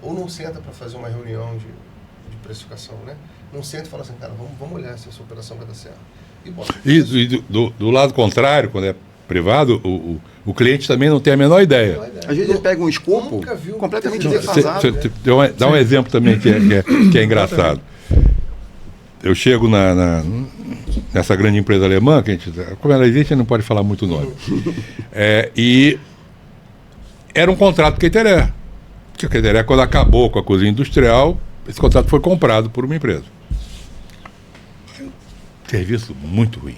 Ou não senta para fazer uma reunião de precificação, né? Não senta e fala assim, cara, vamos olhar se essa operação vai dar certo. E bota E do lado contrário, quando é privado, o cliente também não tem a menor ideia. Às vezes ele pega um escopo Nunca viu completamente Não, defasado. Dá um exemplo também que é engraçado. Eu chego nessa grande empresa alemã, que como ela existe, a gente não pode falar muito o nome. E era um contrato Cateré. Que a Cateré, quando acabou com a cozinha industrial, esse contrato foi comprado por uma empresa. Serviço muito ruim.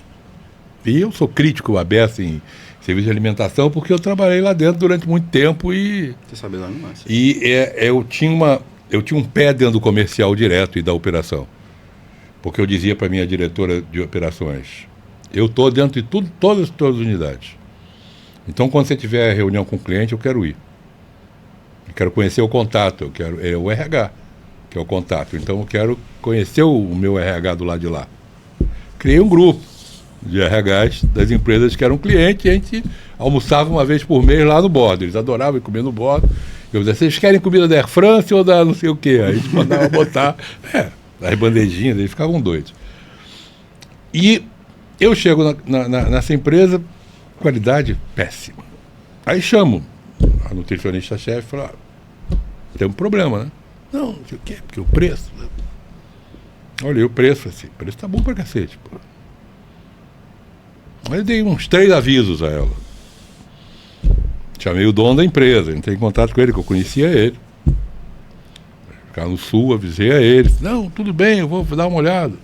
E eu sou crítico aberto em serviço de alimentação, porque eu trabalhei lá dentro durante muito tempo e Você sabe lá não é? eu tinha um pé dentro do comercial direto e da operação. Porque eu dizia para a minha diretora de operações, eu estou dentro de todas as unidades. Então, quando você tiver reunião com o cliente, eu quero ir. Eu quero conhecer o contato, é o RH, que é o contato. Então, eu quero conhecer o meu RH do lado de lá. Criei um grupo de RHs das empresas que eram clientes, e a gente almoçava uma vez por mês lá no bordo. Eles adoravam ir comer no bordo. Eu dizia, vocês querem comida da Air France ou da não sei o quê? Aí a gente mandava botar as bandejinhas, eles ficavam doidos. E Eu chego nessa empresa, qualidade péssima. Aí chamo a nutricionista-chefe e falo, tem um problema, né? Não sei o quê, porque o preço. Né? Olhei o preço, assim, o preço tá bom pra cacete, pô. Aí eu dei uns 3 avisos a ela. Chamei o dono da empresa, entrei em contato com ele, que eu conhecia ele. Ficava no sul, avisei a ele. Não, tudo bem, eu vou dar uma olhada.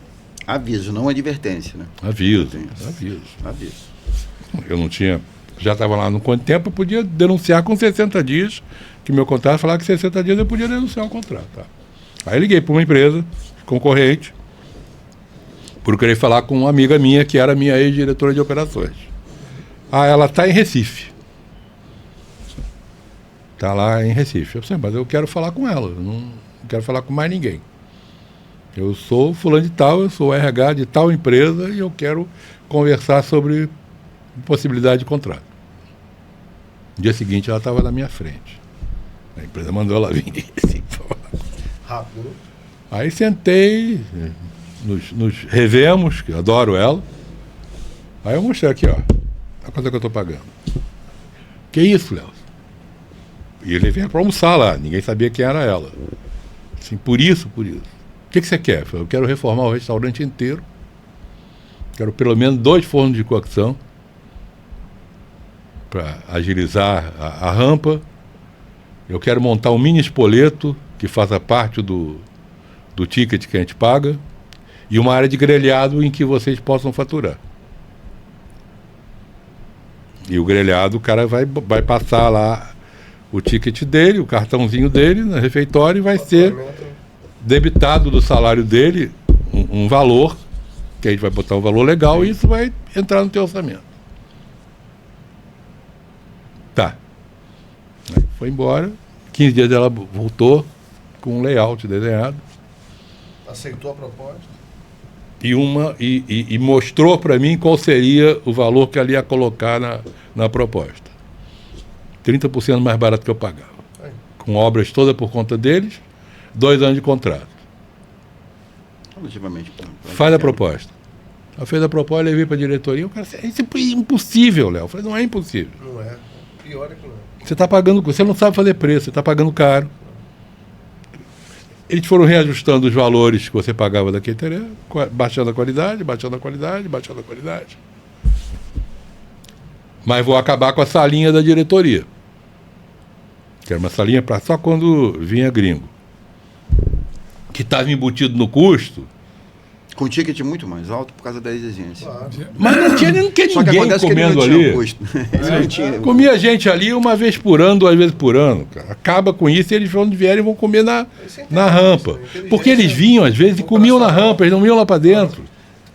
Aviso, não advertência, né? Aviso. Eu não tinha... Já estava lá no quanto tempo, eu podia denunciar com 60 dias, que meu contrato falava que 60 dias eu podia denunciar o contrato. Tá? Aí liguei para uma empresa concorrente, por querer falar com uma amiga minha, que era minha ex-diretora de operações. Ah, ela está em Recife. Está lá em Recife. Eu sei, mas eu quero falar com ela, eu não quero falar com mais ninguém. Eu sou fulano de tal, eu sou RH de tal empresa e eu quero conversar sobre possibilidade de contrato. No dia seguinte ela estava na minha frente. A empresa mandou ela vir assim, Rápido. Aí sentei, nos revemos, que eu adoro ela. Aí eu mostrei aqui, ó, a coisa que eu estou pagando. Que isso, Léo? E ele veio para almoçar lá, ninguém sabia quem era ela. Assim, por isso. O que você quer? Eu falei, eu quero reformar o restaurante inteiro. Quero pelo menos 2 fornos de cocção para agilizar a rampa. Eu quero montar um mini espoleto que faça parte do ticket que a gente paga e uma área de grelhado em que vocês possam faturar. E o grelhado, o cara vai passar lá o ticket dele, o cartãozinho dele no refeitório e vai ser debitado do salário dele um valor, que a gente vai botar um valor legal e isso vai entrar no teu orçamento. Tá. Aí foi embora. 15 dias ela voltou com um layout desenhado. Aceitou a proposta? E mostrou para mim qual seria o valor que ela ia colocar na proposta. 30% mais barato que eu pagava. Aí. Com obras todas por conta deles, 2 anos de contrato. Relativamente. Faz a proposta. Ela fez a proposta, levei para a diretoria. O cara disse, isso é impossível, Léo. Eu falei, não é impossível. Não é. Pior é que não é. Você está pagando, você não sabe fazer preço, você está pagando caro. Eles foram reajustando os valores que você pagava da caterer, baixando a qualidade. Mas vou acabar com a salinha da diretoria. Que era uma salinha para só quando vinha gringo. Que estava embutido no custo. Com ticket muito mais alto por causa da exigência. Claro. Mas não tinha ninguém Só que acontece que ele comendo não tinha ali. custo. Ele não tinha- Comia gente ali uma vez por ano, 2 vezes por ano. Cara. Acaba com isso e eles quando vierem vão comer na rampa. Porque eles vinham às vezes e comiam na rampa, eles não iam lá para dentro.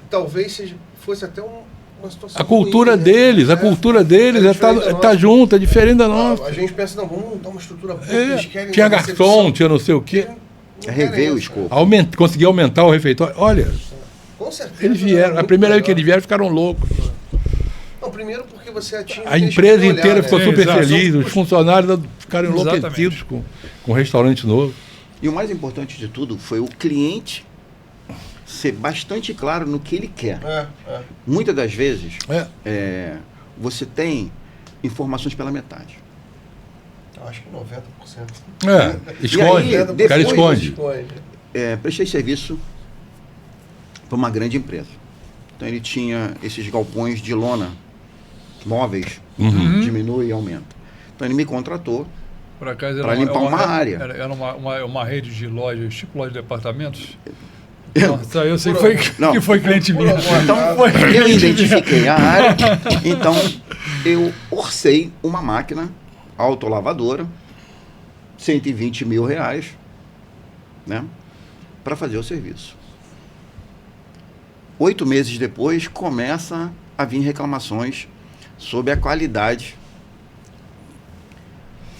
Talvez fosse até uma situação A cultura ruim, né? deles é diferente da tá nossa. junto, é diferente da nossa. A gente pensa, não, vamos montar uma estrutura boa. É, eles querem tinha uma garçom, recepção. tinha não sei o quê. Não Rever querem o isso. escopo. Consegui aumentar o refeitório. Olha, Com certeza. eles vieram. A muito primeira vez que melhor. eles vieram ficaram loucos. Não, primeiro porque você atinge... A empresa inteira ficou né? super Exato. feliz. Os funcionários ficaram Exatamente. enlouquecidos com um restaurante novo. E o mais importante de tudo foi o cliente ser bastante claro no que ele quer. Muitas das vezes, você tem informações pela metade. Acho que 90%. Esconde. aí, O cara depois- esconde. Prestei serviço para uma grande empresa. Então ele tinha esses galpões de lona móveis, diminui e aumenta. Então ele me contratou. Por acaso Pra limpar uma área. Era uma rede de lojas, tipo loja de departamentos? Nossa, eu sei que foi, Não. que foi cliente minha. Então Foi eu cliente minha. identifiquei a área. Então eu orcei uma máquina autolavadora, R$120 mil, né, para fazer o serviço. 8 meses depois, começa a vir reclamações sobre a qualidade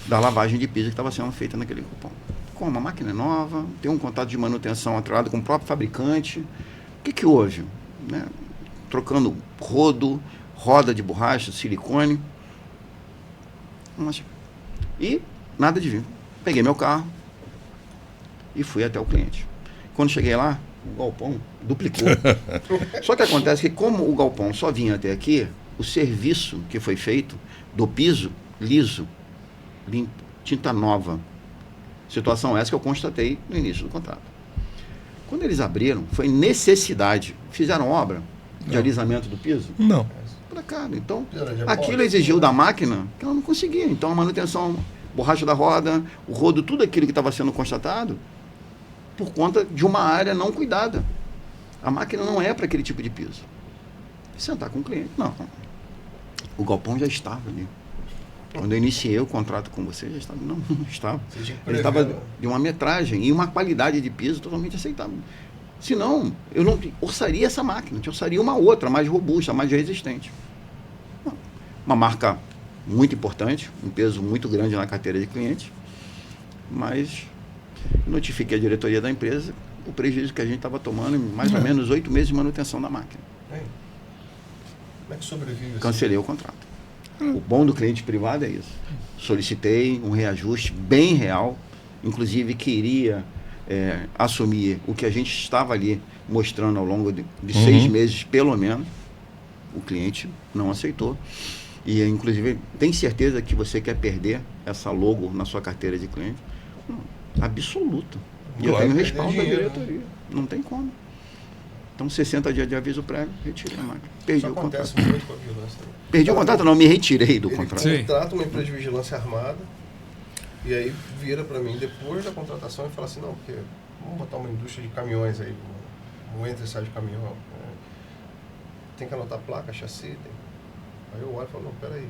da lavagem de piso que estava sendo feita naquele galpão. Como a máquina é nova, tem um contrato de manutenção atrelado com o próprio fabricante. O que houve? Né? Trocando roda de borracha, silicone. E nada de vir. Peguei meu carro e fui até o cliente. Quando cheguei lá, O galpão duplicou. Só que acontece que como o galpão só vinha até aqui, o serviço que foi feito do piso liso, limpo, tinta nova. Situação essa que eu constatei no início do contrato. Quando eles abriram, foi necessidade. Fizeram obra de alisamento do piso? Não. Para cá. Então, aquilo exigiu da máquina que ela não conseguia. Então, a manutenção, borracha da roda, o rodo, tudo aquilo que estava sendo constatado, por conta de uma área não cuidada. A máquina não é para aquele tipo de piso. Sentar com o cliente, não. O galpão já estava ali. Quando eu iniciei o contrato com você, já estava. Não estava. Ele estava de uma metragem e uma qualidade de piso totalmente aceitável. Senão, eu não orçaria essa máquina, eu orçaria uma outra, mais robusta, mais resistente. Uma marca muito importante, um peso muito grande na carteira de cliente, mas notifiquei a diretoria da empresa o prejuízo que a gente estava tomando em mais ou menos 8 meses de manutenção da máquina. Como é que sobrevive? Cancelei o contrato. O bom do cliente privado é isso. Solicitei um reajuste bem real, inclusive queria assumir o que a gente estava ali mostrando ao longo de 6 meses, pelo menos. O cliente não aceitou. E, inclusive, tem certeza que você quer perder essa logo na sua carteira de cliente? Não, absoluto. E eu tenho respaldo da diretoria. Não tem como. Então, 60 dias de aviso prévio, retirei a máquina. Perdi o contrato. Isso acontece muito com a vigilância também. Perdi o contrato, não, me retirei do Ele contrato. contrata uma empresa de vigilância armada e aí vira para mim depois da contratação e fala assim, não, porque vamos botar uma indústria de caminhões aí, um entra e sai de caminhão. Tem que anotar placa, chassi, tem. Aí eu olho e falo, não, peraí,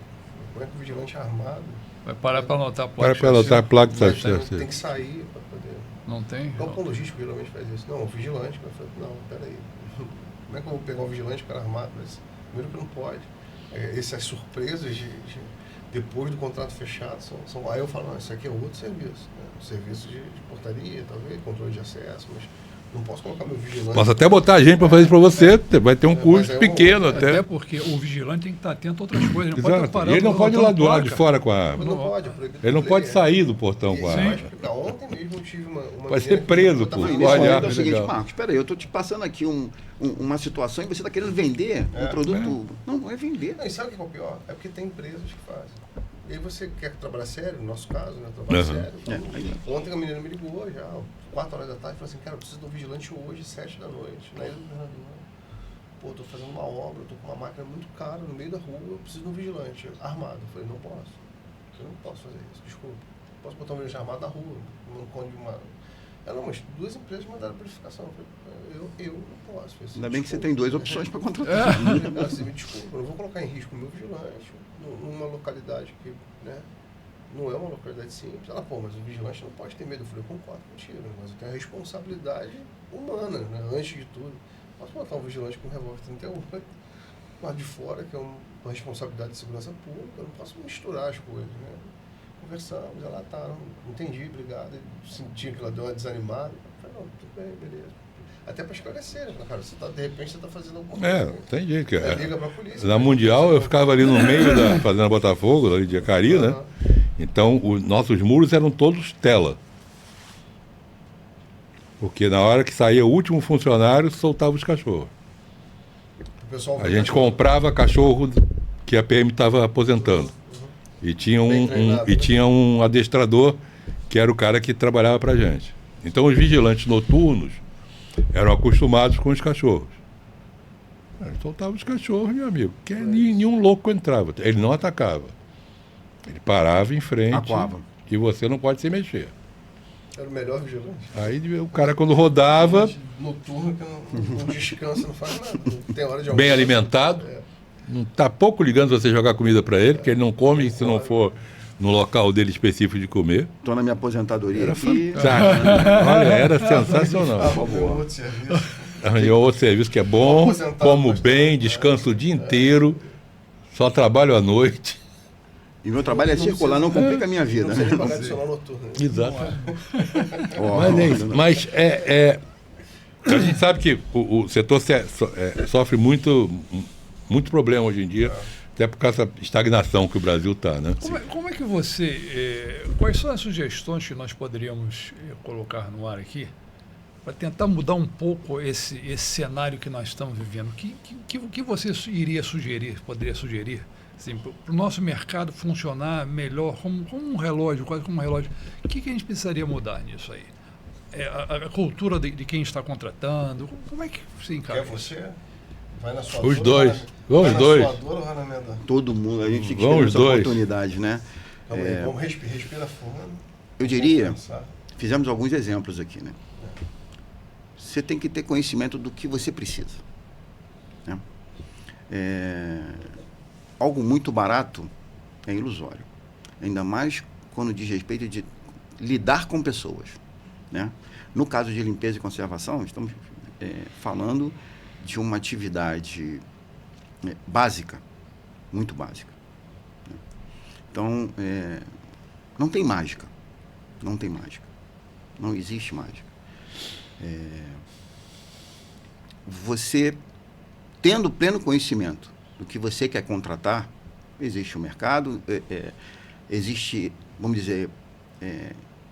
como é que o vigilante é armado? Vai parar para anotar a placa. Para anotar a placa do Tem que sair para poder... Não tem? O galpão logístico geralmente faz isso. Não, o vigilante. Eu falei, não, peraí. Como é que eu vou pegar o vigilante, o cara armado? Mas, primeiro que não pode. Essas surpresas depois do contrato fechado são... Aí eu falo, não, isso aqui é outro serviço. Né? Serviço de portaria, talvez, controle de acesso, mas não posso colocar meu vigilante. Posso até botar a gente para fazer isso para você, vai ter um custo pequeno até. Até porque o vigilante tem que estar atento a outras coisas. Não Exato. pode Ele não pode ir lá do lado de fora com a... Não pode, é proibido. Ele não pode sair do portão com a... Ontem mesmo eu tive uma Pode ser preso, pô. Olha, é o seguinte, legal. Marcos, espera aí, eu estou te passando aqui uma situação e você está querendo vender um produto. Não é vender. Não, e sabe o que é o pior? É porque tem empresas que fazem. E aí você quer trabalhar sério, no nosso caso, né? Trabalhar sério. Ontem a menina me ligou já, 4 horas da tarde, e falou assim, cara, eu preciso de um vigilante hoje, 7 da noite, na Ilha do Governador. Pô, tô fazendo uma obra, tô com uma máquina muito cara no meio da rua, eu preciso de um vigilante armado. Eu falei, não posso. Eu não posso fazer isso, desculpa. Posso botar um vigilante armado na rua, não conde uma... Não, mas 2 empresas mandaram a verificação. Eu não posso. Falei, Ainda bem que você tem 2 opções para contratar. Assim, me desculpa, eu não vou colocar em risco o meu vigilante numa localidade que, né, não é uma localidade simples. Ela, pô, mas o vigilante não pode ter medo. Eu falei, eu concordo contigo, mas eu tenho a responsabilidade humana, né, antes de tudo. Posso botar um vigilante com um revólver 38 lá de fora, que é uma responsabilidade de segurança pública, eu não posso misturar as coisas, né? Conversamos, ela não entendi, obrigado, senti que ela deu uma desanimada. Eu falei, não, tudo bem, beleza. Até para esclarecer, né? Cara, de repente você está fazendo alguma coisa. Tem jeito. Liga para a polícia. Na Mundial eu ficava ali no meio da Fazenda Botafogo, ali de Acari, né? Então os nossos muros eram todos tela. Porque na hora que saía o último funcionário, soltava os cachorros. A gente comprava cachorro que a PM estava aposentando. E tinha um adestrador que era o cara que trabalhava pra gente. Então os vigilantes noturnos eram acostumados com os cachorros. Ele soltava os cachorros, meu amigo, que nenhum louco entrava. Ele não atacava. Ele parava em frente. Acuava. E você não pode se mexer. Era o melhor vigilante. Aí o cara, quando rodava... Noturno, que não descansa, não faz nada. Não tem hora de bem alimentado. Não está pouco ligando você jogar comida para ele, porque ele não come se não for no local dele específico de comer. Estou na minha aposentadoria era aqui. Olha, era sensacional. Arranjou outro serviço que é bom, como bem, descanso o dia inteiro, só trabalho à noite. E meu trabalho é circular, não complica a minha vida. Não precisa pagar adicional noturno. Exato. Mas é isso. Mas a gente sabe que o setor sofre muito problema hoje em dia, até por causa da estagnação que o Brasil está, né? Como é que você... quais são as sugestões que nós poderíamos colocar no ar aqui para tentar mudar um pouco esse cenário que nós estamos vivendo, o que você poderia sugerir, assim, para o nosso mercado funcionar melhor, como um relógio, quase como um relógio? O que a gente precisaria mudar nisso aí? A cultura de quem está contratando, como é que se encaixa? Quer você? Vai na sua Os dor, dois. Vai Os na dois. sua dor ou vai na minha dor? Todo mundo, a gente tem que Vamos ter os essa dois. oportunidade, né? Calma aí, vamos respira fundo. Eu diria, Vamos pensar. fizemos alguns exemplos aqui, né? Você tem que ter conhecimento do que você precisa, né? Algo muito barato é ilusório, ainda mais quando diz respeito de lidar com pessoas, né? No caso de limpeza e conservação, estamos falando de uma atividade básica, muito básica, né? Então, não tem mágica, não tem mágica, não existe mágica. Você, tendo pleno conhecimento do que você quer contratar, existe o mercado, existe, vamos dizer,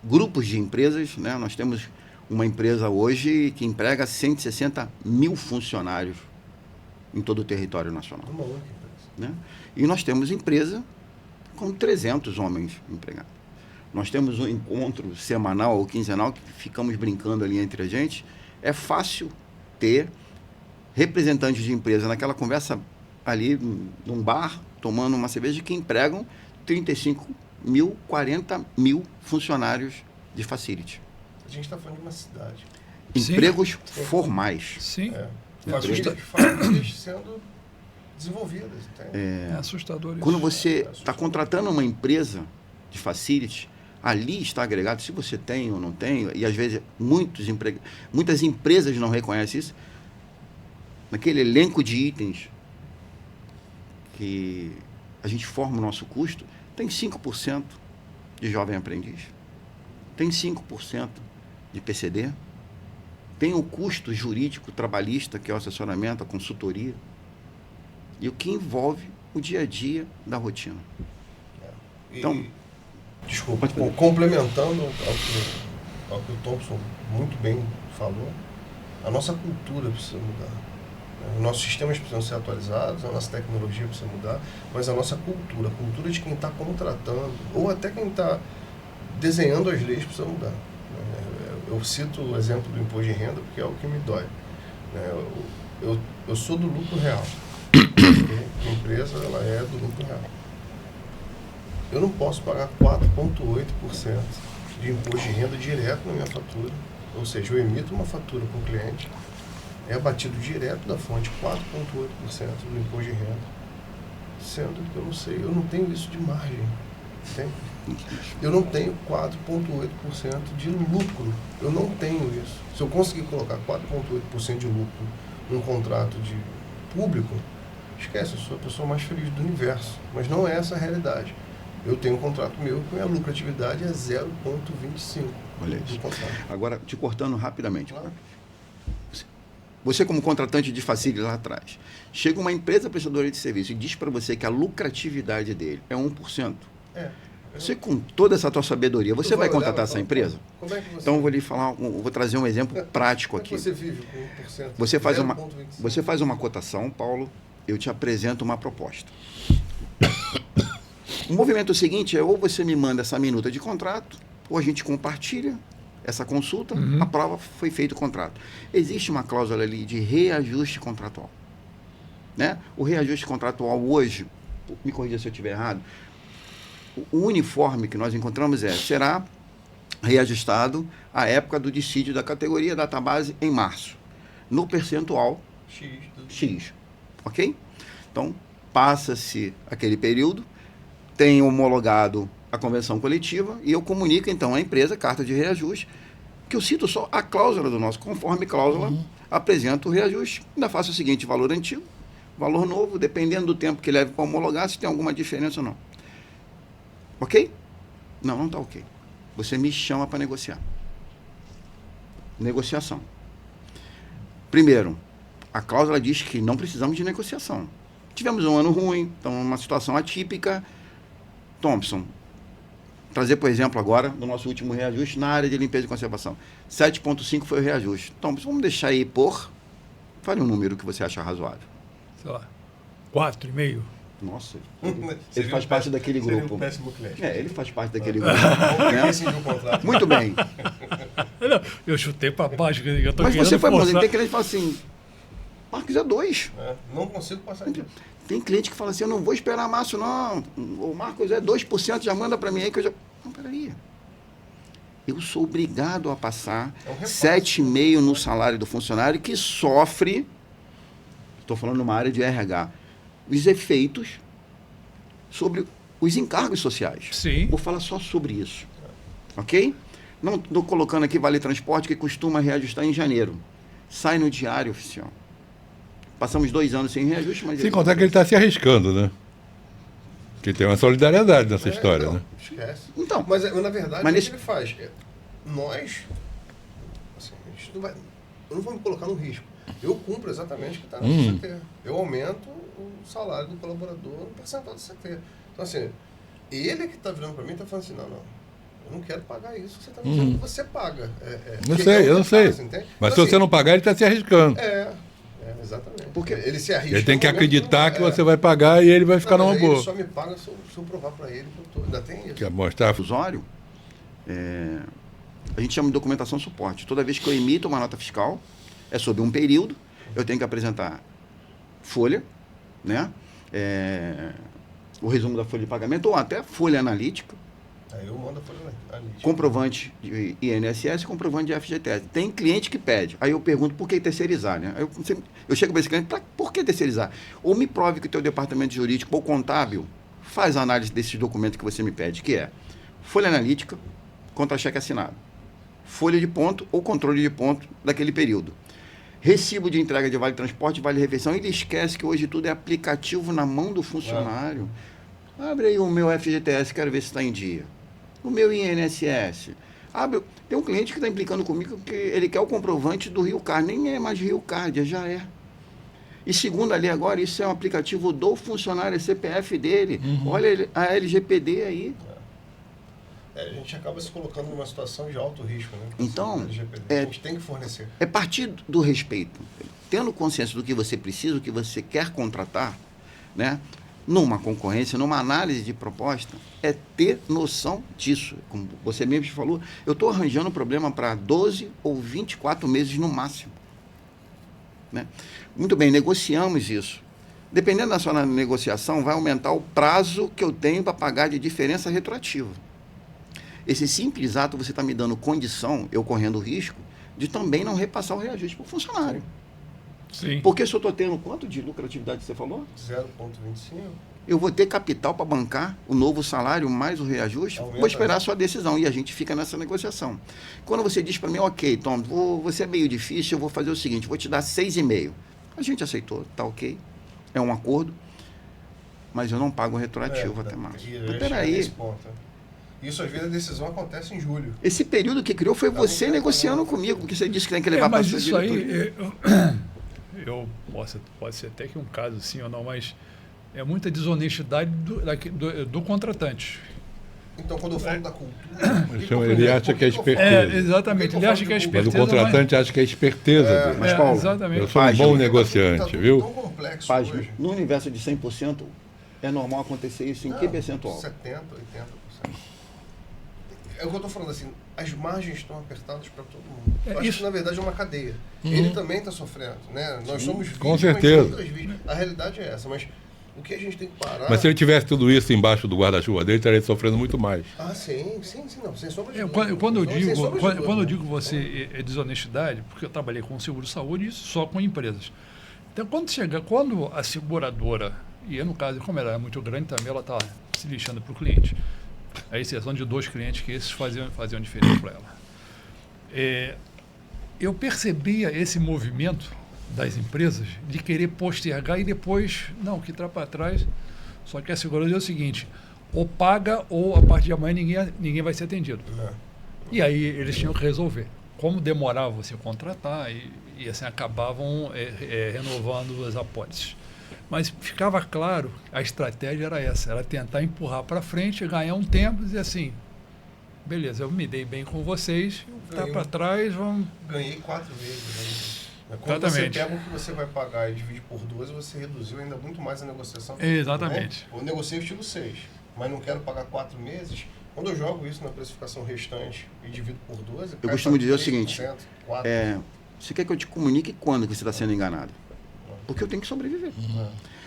grupos de empresas, né? Nós temos uma empresa hoje que emprega 160 mil funcionários em todo o território nacional, né? E nós temos empresa com 300 homens empregados. Nós temos um encontro semanal ou quinzenal que ficamos brincando ali entre a gente. É fácil ter representantes de empresa naquela conversa ali num bar, tomando uma cerveja, que empregam 35 mil, 40 mil funcionários de facility. A gente está falando de uma cidade. Empregos formais. Sim, Famílias sendo desenvolvidas. Entende? é assustador isso. Quando você está contratando uma empresa de facility, ali está agregado, se você tem ou não tem, e às vezes muitas empresas não reconhecem isso, naquele elenco de itens que a gente forma o nosso custo, tem 5% de jovem aprendiz, tem 5% de PCD, tem o custo jurídico trabalhista, que é o assessoramento, a consultoria, e o que envolve o dia a dia da rotina. Então, desculpa, complementando ao que o Thompson muito bem falou, a nossa cultura precisa mudar. Os nossos sistemas precisam ser atualizados, a nossa tecnologia precisa mudar, mas a nossa cultura, a cultura de quem está contratando, ou até quem está desenhando as leis, precisa mudar. Eu cito o exemplo do imposto de renda porque é o que me dói. Eu sou do lucro real. A empresa ela é do lucro real. Eu não posso pagar 4,8% de imposto de renda direto na minha fatura. Ou seja, eu emito uma fatura para o cliente, é abatido direto da fonte 4,8% do imposto de renda, sendo que eu não tenho isso de margem. Entende? Eu não tenho 4,8% de lucro. Eu não tenho isso. Se eu conseguir colocar 4,8% de lucro num contrato de público, esquece, eu sou a pessoa mais feliz do universo. Mas não é essa a realidade. Eu tenho um contrato meu que a lucratividade é 0,25. Olha isso. Agora, te cortando rapidamente. Claro. Você, como contratante de facility lá atrás, chega uma empresa prestadora de serviço e diz para você que a lucratividade dele é 1%. Você, com toda essa tua sabedoria, você vai contratar essa empresa? Como é que você... Então, eu vou lhe falar, vou trazer um exemplo prático aqui. Você vive com 1%? Você faz uma cotação, Paulo, eu te apresento uma proposta. O movimento seguinte é ou você me manda essa minuta de contrato, ou a gente compartilha essa consulta, a prova foi feito o contrato. Existe uma cláusula ali de reajuste contratual, né? O reajuste contratual hoje, me corrija se eu estiver errado, o uniforme que nós encontramos será reajustado à época do dissídio da categoria database em março, no percentual X, ok? Então, passa-se aquele período, tem homologado a convenção coletiva e eu comunico, então, à empresa, carta de reajuste, que eu cito só a cláusula do nosso, conforme cláusula, apresento o reajuste, ainda faço o seguinte, valor antigo, valor novo, dependendo do tempo que leve para homologar, se tem alguma diferença ou não. Ok? Não está ok. Você me chama para negociar. Negociação. Primeiro, a cláusula diz que não precisamos de negociação. Tivemos um ano ruim, então uma situação atípica. Thompson, trazer, por exemplo, agora, no nosso último reajuste na área de limpeza e conservação. 7,5 foi o reajuste. Então, vamos deixar aí fale um número que você acha razoável. Sei lá, 4,5. Nossa, Seria ele faz parte daquele seria grupo. um péssimo cliente. Ele faz parte daquele grupo. né? Rescindir o contrato. Muito bem. Não, eu chutei para baixo. Eu tô Mas querendo você foi bom. forçar. Tem cliente que fala assim, Marcos, é 2. Não consigo passar disso. Tem cliente que fala assim, eu não vou esperar Márcio, não. O Marcos é 2%, já manda para mim aí que eu já... Não, peraí. Eu sou obrigado a passar É um repasse. 7,5 no salário do funcionário que sofre, estou falando numa área de RH, os efeitos sobre os encargos sociais. Sim. Vou falar só sobre isso. Ok? Não estou colocando aqui vale transporte que costuma reajustar em janeiro. Sai no diário oficial. Passamos 2 anos sem reajuste, mas... Sem contar que ele está se arriscando, né? Que tem uma solidariedade nessa história, não, né? Esquece. Então, Mas na verdade, Mas o nesse- que ele faz? Nós, assim, a gente não vai, eu não vou me colocar no risco. Eu cumpro exatamente o que está no CT. Eu aumento o salário do colaborador no percentual do CT. Então, assim, ele que está virando para mim está falando assim, não, eu não quero pagar isso, você está me dizendo que você paga. Eu não sei. Mas Mas se você não pagar, ele está se arriscando. exatamente. Porque ele se arrisca. Ele tem que no momento acreditar não- que você vai pagar e ele vai ficar Não, numa mas aí boa. ele só me paga se eu provar para ele que eu tô. Ainda tem isso. Quer mostrar? usuário, a gente chama de documentação suporte. Toda vez que eu emito uma nota fiscal, é sobre um período, eu tenho que apresentar folha, né? O resumo da folha de pagamento, ou até folha analítica, Aí eu mando a folha ali. comprovante de INSS e comprovante de FGTS. Tem cliente que pede. Aí eu pergunto por que terceirizar, né? Aí eu chego para esse cliente, por que terceirizar? Ou me prove que o teu departamento jurídico ou contábil faz a análise desses documentos que você me pede, que é folha analítica, contra-cheque assinado, folha de ponto ou controle de ponto daquele período, recibo de entrega de vale transporte, vale refeição. Ele esquece que hoje tudo é aplicativo na mão do funcionário. Abre aí o meu FGTS, quero ver se está em dia. O meu INSS. Tem um cliente que está implicando comigo que ele quer o comprovante do Rio Card. Nem é mais Rio Card, já é. E segundo ali agora, isso é um aplicativo do funcionário, é CPF dele. Olha a LGPD aí. A gente acaba se colocando numa situação de alto risco, né? Então, LGPD. A gente tem que fornecer. É partir do respeito. Tendo consciência do que você precisa, do que você quer contratar, né? Numa concorrência, numa análise de proposta, é ter noção disso. Como você mesmo falou, eu estou arranjando problema para 12 ou 24 meses no máximo. Né? Muito bem, negociamos isso. Dependendo da sua negociação, vai aumentar o prazo que eu tenho para pagar de diferença retroativa. Esse simples ato, você está me dando condição, eu correndo o risco, de também não repassar o reajuste para o funcionário. Sim. Porque se eu estou tendo quanto de lucratividade você falou? 0,25. Eu vou ter capital para bancar o novo salário mais o reajuste? Aumenta, Vou esperar né? a sua decisão e a gente fica nessa negociação. Quando você diz para mim, ok, Tom, você é meio difícil, eu vou fazer o seguinte, vou te dar 6,5. A gente aceitou, tá ok, é um acordo, mas eu não pago retroativo até março. Mas peraí, Isso às vezes a decisão acontece em julho. esse período que criou foi você negociando comigo, porque você disse que tem que levar para a mas sua isso diretoria. aí, pode ser até que um caso sim ou não, mas é muita desonestidade do contratante. Então, quando eu falo da cultura... Ele acha que é esperteza. Exatamente, ele acha que é Mas esperteza. o contratante acha que é esperteza dele. Mas, Paulo, exatamente. Eu sou um Página. bom negociante, Tá viu? tão complexo Página. hoje. No universo de 100%, é normal acontecer isso em que percentual? 70%, 80%. É o que eu estou falando assim, as margens estão apertadas para todo mundo. Eu acho isso. que na verdade é uma cadeia. Ele também está sofrendo, né? Nós somos vítimas com certeza. de outras vítimas. A realidade é essa, mas o que a gente tem que parar... Mas se ele tivesse tudo isso embaixo do guarda-chuva dele, estaria sofrendo muito mais. Ah, sim, não, sem sombra de dúvida. Quando eu Sem digo, sombra de quando dúvida. eu digo você é desonestidade, porque eu trabalhei com seguro-saúde e só com empresas. Então, quando a seguradora, e no caso, como ela é muito grande também, ela está se lixando para o cliente. A exceção de 2 clientes que esses faziam diferença para ela. Eu percebia esse movimento das empresas de querer postergar e depois, não, que está para trás. Só que a seguradora é o seguinte, ou paga ou a partir de amanhã ninguém vai ser atendido. E aí eles tinham que resolver. Como demorava você contratar e assim acabavam renovando as apólices. Mas ficava claro, a estratégia era essa, era tentar empurrar para frente, ganhar um tempo e dizer assim, beleza, eu me dei bem com vocês, tá Ganhou. para trás, vamos... Ganhei 4 vezes. Né? Quando Exatamente. você pega o que você vai pagar e divide por 12, você reduziu ainda muito mais a negociação. Exatamente. Né? Eu negociei o estilo 6, mas não quero pagar 4 meses. Quando eu jogo isso na precificação restante e divido por 12... Eu costumo dizer o seguinte, 4%, você quer que eu te comunique quando que você está sendo enganado? Porque eu tenho que sobreviver.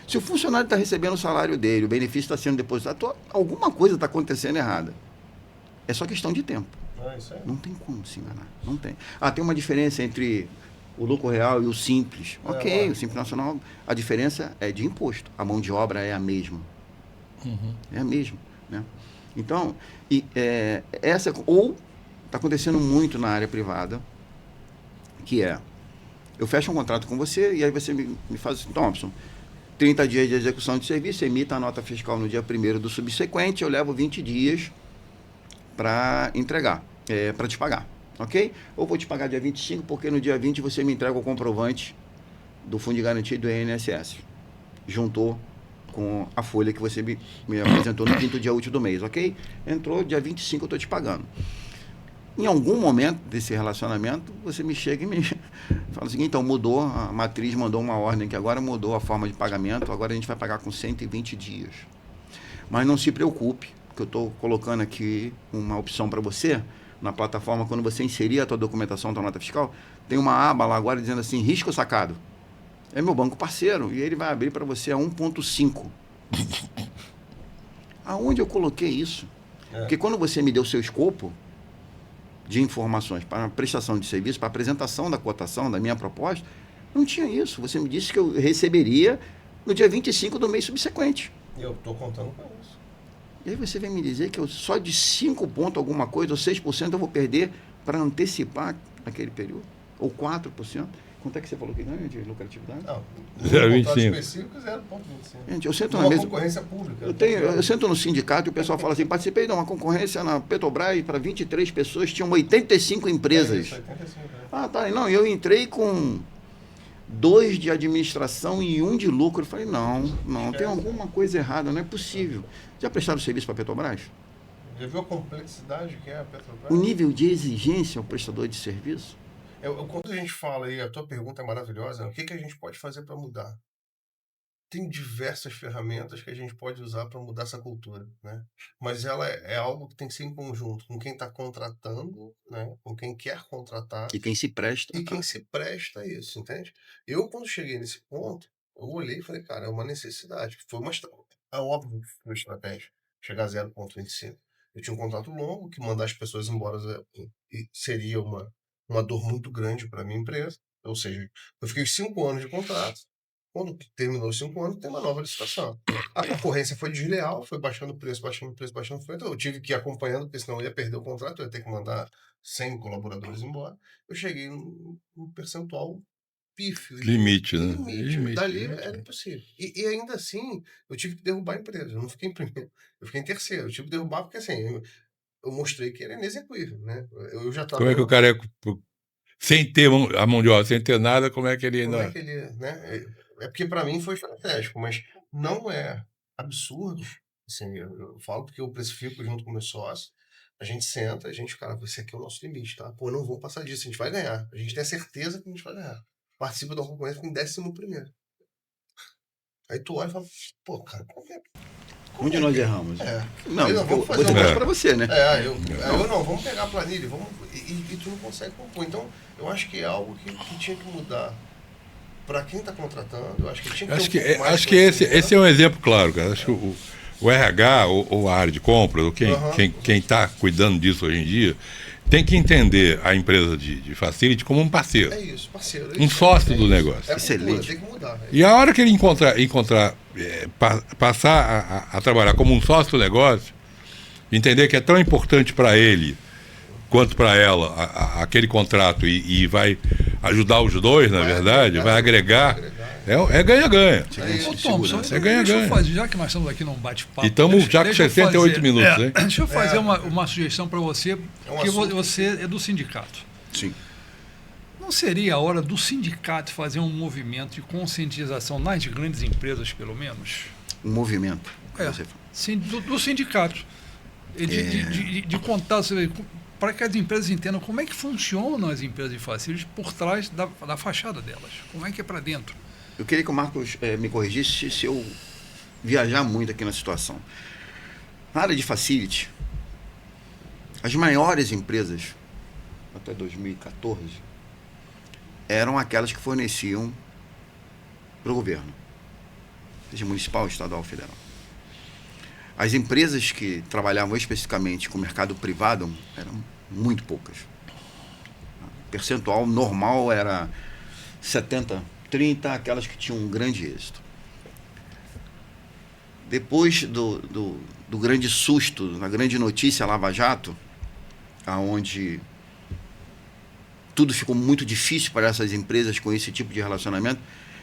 Se o funcionário está recebendo o salário dele, o benefício está sendo depositado, alguma coisa está acontecendo errada. É só questão de tempo. Isso aí. Não tem como se enganar. Não tem. Tem uma diferença entre o lucro real e o simples. Ok, o simples nacional, a diferença é de imposto. A mão de obra é a mesma. É a mesma. Né? Então, ou está acontecendo muito na área privada, que é, eu fecho um contrato com você e aí você me faz assim, Thompson, 30 dias de execução de serviço, emita a nota fiscal no dia 1º do subsequente, eu levo 20 dias para entregar, para te pagar, ok? Ou vou te pagar dia 25, porque no dia 20 você me entrega o comprovante do Fundo de Garantia do INSS. Juntou com a folha que você me apresentou no 5º dia útil do mês, ok? Entrou, dia 25 eu estou te pagando. Em algum momento desse relacionamento, você me chega e me fala o seguinte, então mudou, a matriz mandou uma ordem que agora mudou a forma de pagamento, agora a gente vai pagar com 120 dias. Mas não se preocupe, que eu estou colocando aqui uma opção para você, na plataforma, quando você inserir a tua documentação, a tua nota fiscal, tem uma aba lá agora dizendo assim, risco sacado. É meu banco parceiro, e ele vai abrir para você a 1,5. Aonde eu coloquei isso? Porque quando você me deu seu escopo de informações para a prestação de serviço, para a apresentação da cotação, da minha proposta, não tinha isso. Você me disse que eu receberia no dia 25 do mês subsequente. E eu estou contando com isso. E aí você vem me dizer que eu só de 5 pontos alguma coisa, ou 6% eu vou perder para antecipar aquele período? Ou 4%? Quanto é que você falou que ganha de lucratividade? Não, 0,25. contrato específico, 0,25. Gente, eu sento na Uma mesa... concorrência pública. Eu sento no sindicato e o pessoal fala assim, participei de uma concorrência na Petrobras para 23 pessoas, tinham 85 empresas. Isso, 85, né? Tá, não, eu entrei com 2 de administração e 1 de lucro. Eu falei, não, tem alguma coisa errada, não é possível. Já prestaram serviço para a Petrobras? Já viu a complexidade que é a Petrobras? O nível de exigência ao prestador de serviço? Quando a gente fala aí, a tua pergunta é maravilhosa, o que a gente pode fazer para mudar? Tem diversas ferramentas que a gente pode usar para mudar essa cultura, né? Mas ela é algo que tem que ser em conjunto com quem está contratando, né? Com quem quer contratar E quem se presta. e quem se presta a isso, entende? Eu, quando cheguei nesse ponto, eu olhei e falei, cara, é uma necessidade. É óbvio que foi uma estratégia, chegar a 0,25. Eu tinha um contrato longo, que mandar as pessoas embora seria uma dor muito grande para a minha empresa. Ou seja, eu fiquei 5 anos de contrato. Quando terminou os 5 anos, tem uma nova licitação. A concorrência foi desleal, foi baixando o preço, baixando o preço. Então, eu tive que ir acompanhando, porque senão eu ia perder o contrato, eu ia ter que mandar 100 colaboradores embora. Eu cheguei num percentual pífio. Limite, né? Limite. Dali era impossível. E ainda assim, eu tive que derrubar a empresa. Eu não fiquei em primeiro, eu fiquei em terceiro. Eu tive que derrubar porque, assim, eu mostrei que era inexecutível, né? Eu já estava... Como é que o cara sem ter a mão de obra, sem ter nada, como é que ele Como ainda... é que ele, né? É porque para mim foi estratégico, mas não é absurdo. Assim, eu falo porque eu precifico junto com meus sócios. A gente senta, cara, esse aqui é o nosso limite, tá? Pô, não vamos passar disso, a gente vai ganhar. A gente tem a certeza que a gente vai ganhar. Participa da concorrência em 11º. Aí tu olha e fala, pô, cara, Onde nós erramos? Não, eu vou fazer para você, né? Vamos pegar a planilha, e tu não consegue compor. Então, eu acho que é algo que tinha que mudar. Para quem está contratando, eu acho que tinha que ter acho que esse é um exemplo claro, cara. Acho que o RH, ou a área de compras, ou quem está cuidando disso hoje em dia, tem que entender a empresa de facility como um parceiro. É isso, parceiro. Um sócio do negócio. Excelente. Tem que mudar. E a hora que ele passar a trabalhar como um sócio do negócio, entender que é tão importante para ele quanto para ela aquele contrato e vai ajudar os dois, na verdade, vai agregar. É ganha-ganha. Ô, Thompson, É ganha-ganha. Já que nós estamos aqui num bate-papo... E estamos já com 68 minutos, hein? Deixa eu fazer uma sugestão para você, porque assunto. você é do sindicato. Sim. Não seria a hora do sindicato fazer um movimento de conscientização nas grandes empresas, pelo menos? Um movimento. É, Você fala. sim, do sindicato. de contar, para que as empresas entendam como é que funcionam as empresas de facilities por trás da fachada delas. Como é que é para dentro. Eu queria que o Marcos me corrigisse se eu viajar muito aqui na situação. Na área de facility, as maiores empresas, até 2014, eram aquelas que forneciam para o governo, seja municipal, estadual, federal. As empresas que trabalhavam especificamente com o mercado privado eram muito poucas. O percentual normal era 70-30, aquelas que tinham um grande êxito. Depois do grande susto, da grande notícia Lava Jato, aonde tudo ficou muito difícil para essas empresas com esse tipo de relacionamento,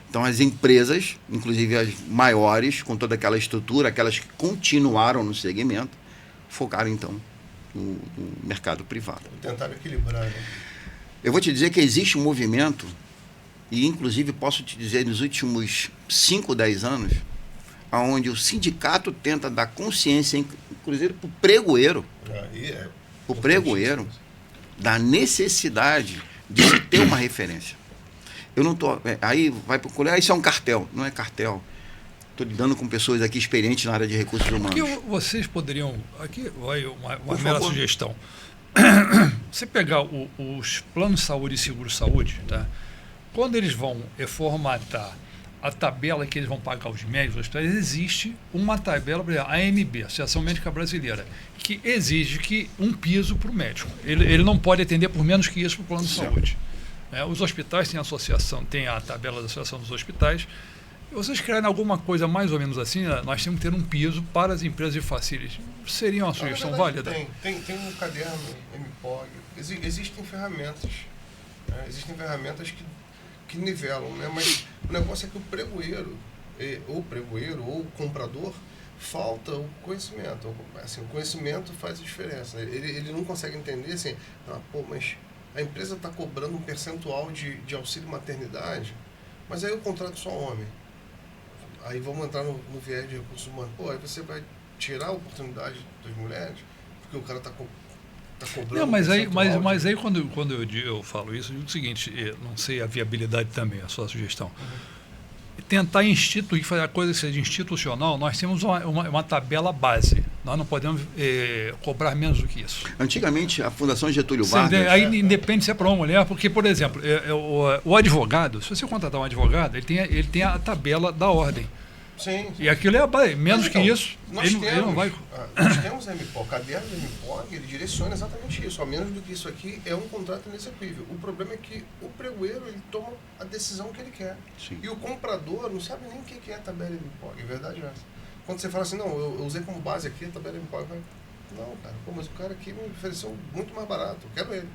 então as empresas, inclusive as maiores, com toda aquela estrutura, aquelas que continuaram no segmento, focaram então no mercado privado. Tentaram equilibrar, né? Eu vou te dizer que existe um movimento, e inclusive posso te dizer nos últimos 5, 10 anos, onde o sindicato tenta dar consciência, inclusive para o pregoeiro, da necessidade de se ter uma referência. Eu não estou. Aí vai procurar, isso é um cartel. Não é cartel. Estou lidando com pessoas aqui experientes na área de recursos humanos. Que vocês poderiam. Aqui vai uma mera sugestão. Você pegar os planos de saúde e seguro-saúde, tá? Quando eles vão formatar a tabela que eles vão pagar os médicos, existe uma tabela, a AMB, Associação Médica Brasileira, que exige que um piso para o médico. Ele não pode atender por menos que isso para o plano de saúde. Os hospitais têm a associação, tem a tabela da Associação dos Hospitais. E vocês criarem alguma coisa mais ou menos assim, nós temos que ter um piso para as empresas de facilities. Seria uma sugestão válida? Tem um caderno MPOG, existem ferramentas. Existem ferramentas que nivelam, né? Mas o negócio é que o pregoeiro ou o comprador, falta o conhecimento. Assim, o conhecimento faz a diferença. Ele não consegue entender assim, mas a empresa está cobrando um percentual de auxílio maternidade, mas aí eu contrato só homem. Aí vamos entrar no viés de recursos humanos. Aí você vai tirar a oportunidade das mulheres, porque o cara está cobrando. Não, mas aí quando eu falo isso, eu digo o seguinte, não sei a viabilidade também, a sua sugestão. Tentar instituir, fazer a coisa que seja institucional, nós temos uma tabela base. Nós não podemos cobrar menos do que isso. Antigamente, a Fundação Getúlio Vargas... Aí independe se é para uma mulher, porque, por exemplo, o advogado, se você contratar um advogado, ele tem a tabela da ordem. Sim. E aquilo é a base. Menos que isso, ele não vai... Nós temos a MPOG, o caderno do MPOG, ele direciona exatamente isso. A menos do que isso aqui é um contrato inexequível. O problema é que o pregoeiro, ele toma a decisão que ele quer. Sim. E o comprador não sabe nem o que é a tabela MPOG, é verdade essa. Quando você fala assim, não, eu usei como base aqui a tabela MPOG, não, cara, mas o cara aqui me ofereceu muito mais barato, eu quero ele.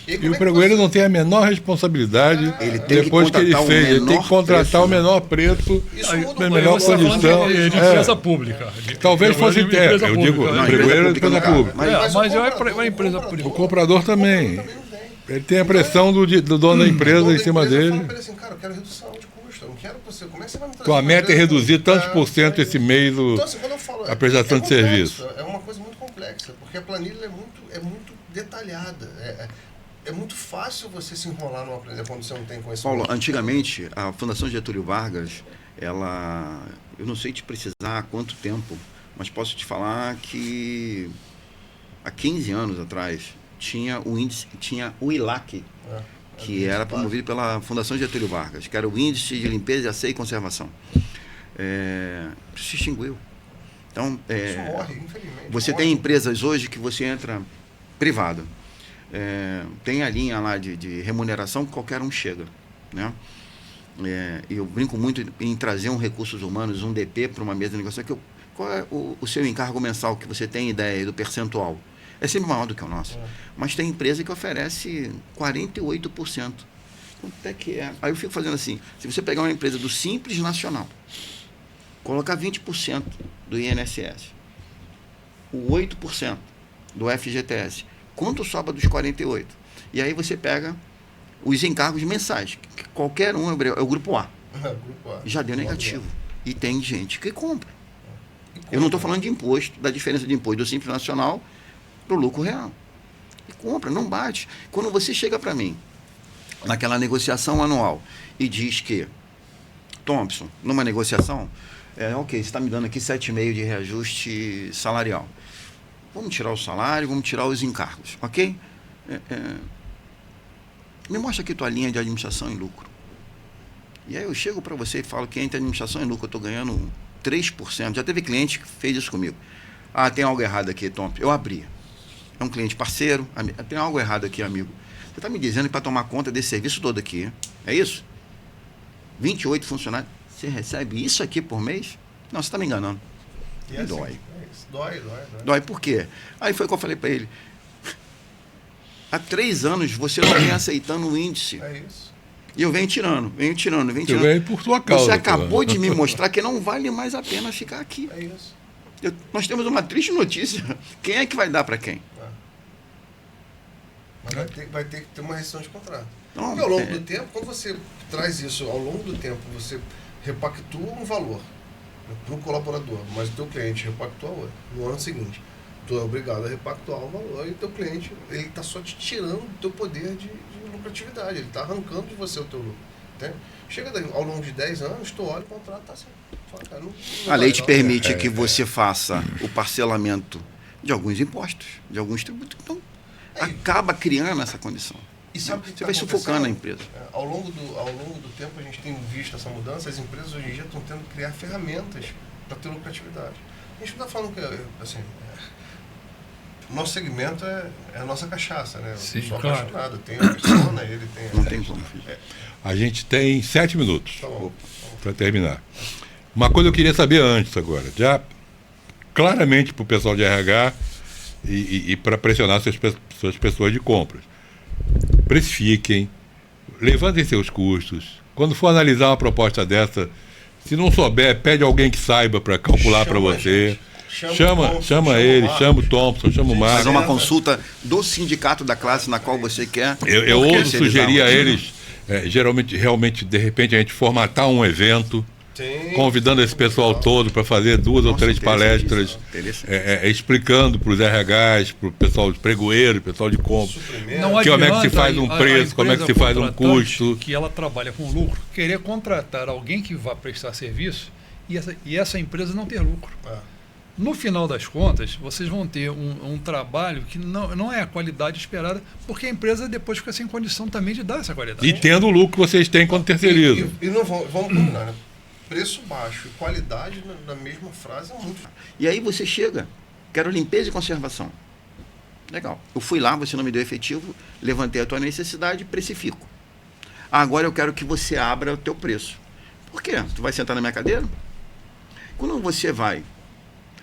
E o pregoeiro não tem a menor responsabilidade depois que ele fez. Ele tem que contratar o menor preço, a melhor condição. De empresa pública. Talvez fosse empresa eu digo, pregoeiro é empresa pública. Mas é uma empresa pública. O comprador também. Ele tem a pressão do dono da empresa em cima dele. Eu falo assim, cara, eu quero redução de custo, eu não quero você. Como é que você vai me trazer? Tua meta é reduzir tantos por cento esse mês a prestação de serviço. É uma coisa muito complexa, porque a planilha é muito detalhada. É muito fácil você se enrolar numa planilha quando você não tem conhecimento. Paulo, antigamente, a Fundação Getúlio Vargas, eu não sei te precisar há quanto tempo, mas posso te falar que há 15 anos atrás tinha o ILAC, que era promovido pela Fundação Getúlio Vargas, que era o Índice de Limpeza, Asseio e Conservação. Se extinguiu. Então, isso morre, infelizmente. Você tem empresas hoje que você entra privada. Tem a linha lá de remuneração que qualquer um chega, né? Eu brinco muito em trazer um recursos humanos, um DP para uma mesa de negociação. Qual é o seu encargo mensal que você tem ideia do percentual? É sempre maior do que o nosso. Mas tem empresa que oferece 48%. Quanto é que é? Aí eu fico fazendo assim, se você pegar uma empresa do Simples Nacional, colocar 20% do INSS, o 8% do FGTS, quanto sobra dos 48%? E aí você pega os encargos mensais, que qualquer um é o grupo A. Já deu negativo. E tem gente que compra. Eu não estou falando de imposto, da diferença de imposto do Simples Nacional para o lucro real. E compra, não bate. Quando você chega para mim, naquela negociação anual, e diz que, Thompson, numa negociação, ok, você está me dando aqui 7,5 de reajuste salarial. Vamos tirar o salário, vamos tirar os encargos, ok? Me mostra aqui tua linha de administração e lucro. E aí eu chego para você e falo que entre administração e lucro eu estou ganhando 3%. Já teve cliente que fez isso comigo. Tem algo errado aqui, Tom. Eu abri. É um cliente parceiro. Tem algo errado aqui, amigo. Você está me dizendo que para tomar conta desse serviço todo aqui, é isso? 28 funcionários. Você recebe isso aqui por mês? Não, você está me enganando. E Me dói. Dói. Dói por quê? Aí foi o que eu falei para ele. Há 3 anos você não vem aceitando o índice. É isso. E eu venho tirando. Eu venho por tua causa. Você acabou de me mostrar que não vale mais a pena ficar aqui. É isso. Nós temos uma triste notícia. Quem é que vai dar para quem? Mas vai ter que ter uma rescisão de contrato. Não, e ao longo do tempo, quando você traz isso, ao longo do tempo, você repactua um valor para o colaborador, mas o teu cliente repactua outro. No ano seguinte, tu é obrigado a repactuar o valor e o teu cliente, ele está só te tirando do teu poder de lucratividade, ele está arrancando de você o teu lucro. Entende? Chega ao longo de 10 anos, tu olha o contrato, está assim. A lei te permite que você faça o parcelamento de alguns impostos, de alguns tributos. Então, acaba criando essa condição. E sabe o que você vai sufocando a empresa. Ao longo do tempo, a gente tem visto essa mudança. As empresas hoje em dia estão tendo que criar ferramentas para ter lucratividade. A gente não está falando que, assim, nosso segmento é a nossa cachaça, né? Sim, eu sou claro. apaixonado, tem a persona, ele tem Não tem como. A gente tem 7 minutos Tá bom. para terminar. Uma coisa eu queria saber antes agora, já claramente para o pessoal de RH e para pressionar suas pessoas de compras. Precifiquem, levantem seus custos. Quando for analisar uma proposta dessa, se não souber, pede alguém que saiba para calcular para você. Chama ele, chama o Thompson, chama o Marcos. Fazer uma consulta do sindicato da classe na qual você quer. Eu ouso sugerir a eles, geralmente, realmente, de repente, a gente formatar um evento, convidando esse pessoal todo para fazer 2 ou 3 palestras, explicando para os RHs, para o pessoal de pregoeiro, pessoal de compra, como é que se faz um preço, como é que se faz um custo. Que ela trabalha com lucro, querer contratar alguém que vá prestar serviço e essa empresa não ter lucro. No final das contas, vocês vão ter um trabalho que não é a qualidade esperada, porque a empresa depois fica sem condição também de dar essa qualidade. E tendo o lucro que vocês têm quando terceirizam. E não vamos combinar, né? Preço baixo e qualidade na mesma frase é muito. E aí você chega, quero limpeza e conservação. Legal. Eu fui lá, você não me deu efetivo, levantei a tua necessidade e precifico. Agora eu quero que você abra o teu preço. Por quê? Tu vai sentar na minha cadeira? Quando você vai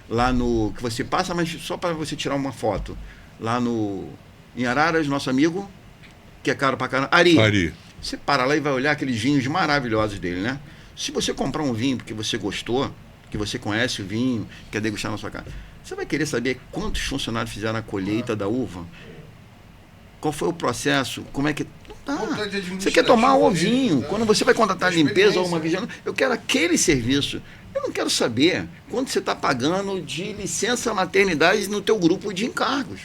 lá no... que você passa, mas só para você tirar uma foto. Lá em Araras, nosso amigo, que é caro pra caramba, Ari. Você para lá e vai olhar aqueles vinhos maravilhosos dele, né? Se você comprar um vinho porque você gostou, que você conhece o vinho, quer degustar na sua casa, você vai querer saber quantos funcionários fizeram a colheita da uva? Qual foi o processo? Como é que... Não dá. Você quer tomar o vinho. Quando você vai contratar limpeza ou uma vigilância, eu quero aquele serviço. Eu não quero saber quanto você está pagando de licença maternidade no teu grupo de encargos.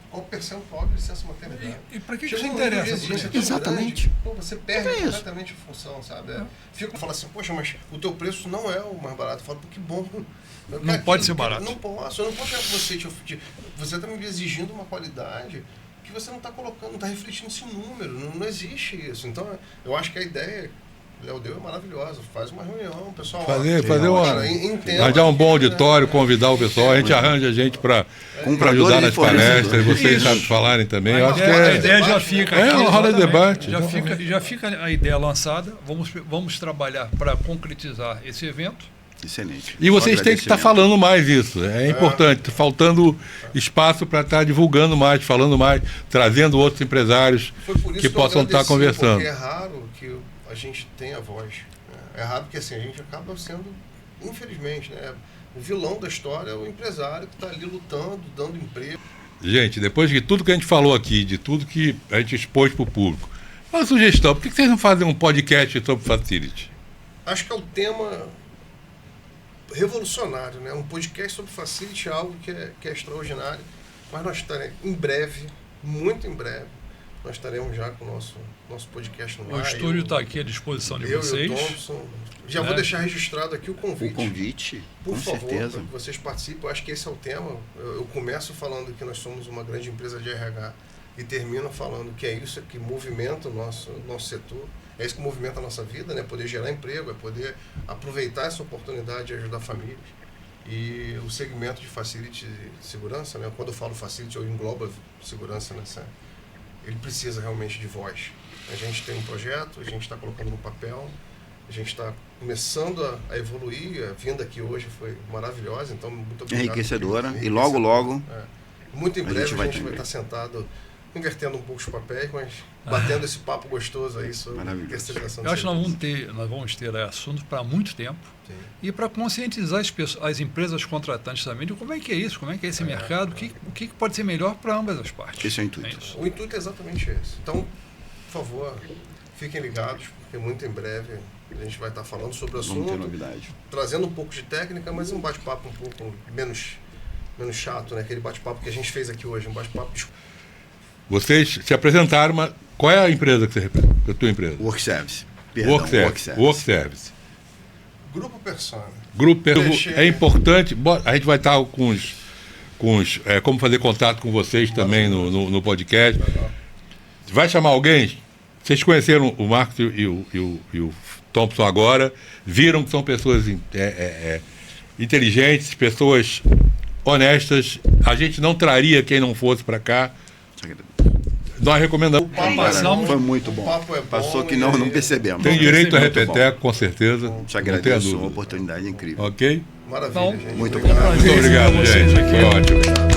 Qual o percentual de licença maternidade? E para que isso interessa? Exatamente. Pô, você perde completamente a função, sabe? Fica falando assim, poxa, mas o teu preço não é o mais barato. Eu falo, pô, que bom. Não pode ser barato. Não posso. Eu não posso chegar com você. Você está me exigindo uma qualidade que você não está colocando, não está refletindo esse número. Não existe isso. Então, eu acho que a ideia... Léo deu é maravilhosa. Faz uma reunião, pessoal. Arranjar um bom auditório, convidar o pessoal. A gente arranja gente para ajudar nas palestras. Vocês sabem falarem também. Eu acho que a ideia já fica. É uma roda de debate. Já fica a ideia lançada. Vamos trabalhar para concretizar esse evento. Excelente. E vocês têm que estar falando mais isso. É importante. Faltando espaço para estar divulgando mais, falando mais, trazendo outros empresários que possam estar conversando. Porque é raro que a gente tem a voz. É raro porque assim, a gente acaba sendo, infelizmente, né, o vilão da história é o empresário que está ali lutando, dando emprego. Gente, depois de tudo que a gente falou aqui, de tudo que a gente expôs para o público, uma sugestão, por que vocês não fazem um podcast sobre Facility? Acho que é o tema revolucionário, né? Um podcast sobre Facility, algo que é extraordinário. Mas nós estaremos, em breve, muito em breve, nós estaremos já com o nosso podcast no ar. O estúdio está aqui à disposição de vocês. Eu e o Thompson. Já vou deixar registrado aqui o convite. O convite, por com favor, certeza. para que vocês participem. Eu acho que esse é o tema. Eu começo falando que nós somos uma grande empresa de RH e termino falando que é isso que movimenta o nosso setor. É isso que movimenta a nossa vida, né? Poder gerar emprego, é poder aproveitar essa oportunidade e ajudar famílias. E o segmento de facility de segurança, né? Quando eu falo facility, eu englobo segurança nessa. Ele precisa realmente de voz. A gente tem um projeto, a gente está colocando no papel, a gente está começando a evoluir. A vinda aqui hoje foi maravilhosa, então muito obrigado. Enriquecedora. E logo, muito em breve a gente vai ter. estar sentado, invertendo um pouco os papéis, mas batendo esse papo gostoso aí sobre terceirização. Eu acho que nós vamos ter assunto para muito tempo. Sim. E para conscientizar as empresas contratantes também de como é que é isso, como é que é esse mercado, o que pode ser melhor para ambas as partes. Esse é o intuito. isso. O intuito é exatamente esse. Então, por favor, fiquem ligados, porque muito em breve a gente vai estar falando sobre o Vamos ter assunto, novidade. trazendo um pouco de técnica, mas um bate-papo um pouco menos chato, né? Aquele bate-papo que a gente fez aqui hoje, um bate-papo de... Vocês se apresentaram, mas qual é a empresa que você representa? A tua empresa? Work Service. Perdão, Work Service. Grupo Persona. Grupo é importante. A gente vai estar com como fazer contato com vocês também no podcast. Vai chamar alguém? Vocês conheceram o Marcos e o Thompson agora, viram que são pessoas inteligentes, pessoas honestas. A gente não traria quem não fosse para cá. Nós recomendamos. Foi muito bom. O papo é bom. Passou que não percebemos. Tem direito a Muito repeteco, com certeza. Te agradeço, uma oportunidade incrível. Ok? Maravilha, Então, gente. Muito obrigado. Muito obrigado, gente. Foi ótimo.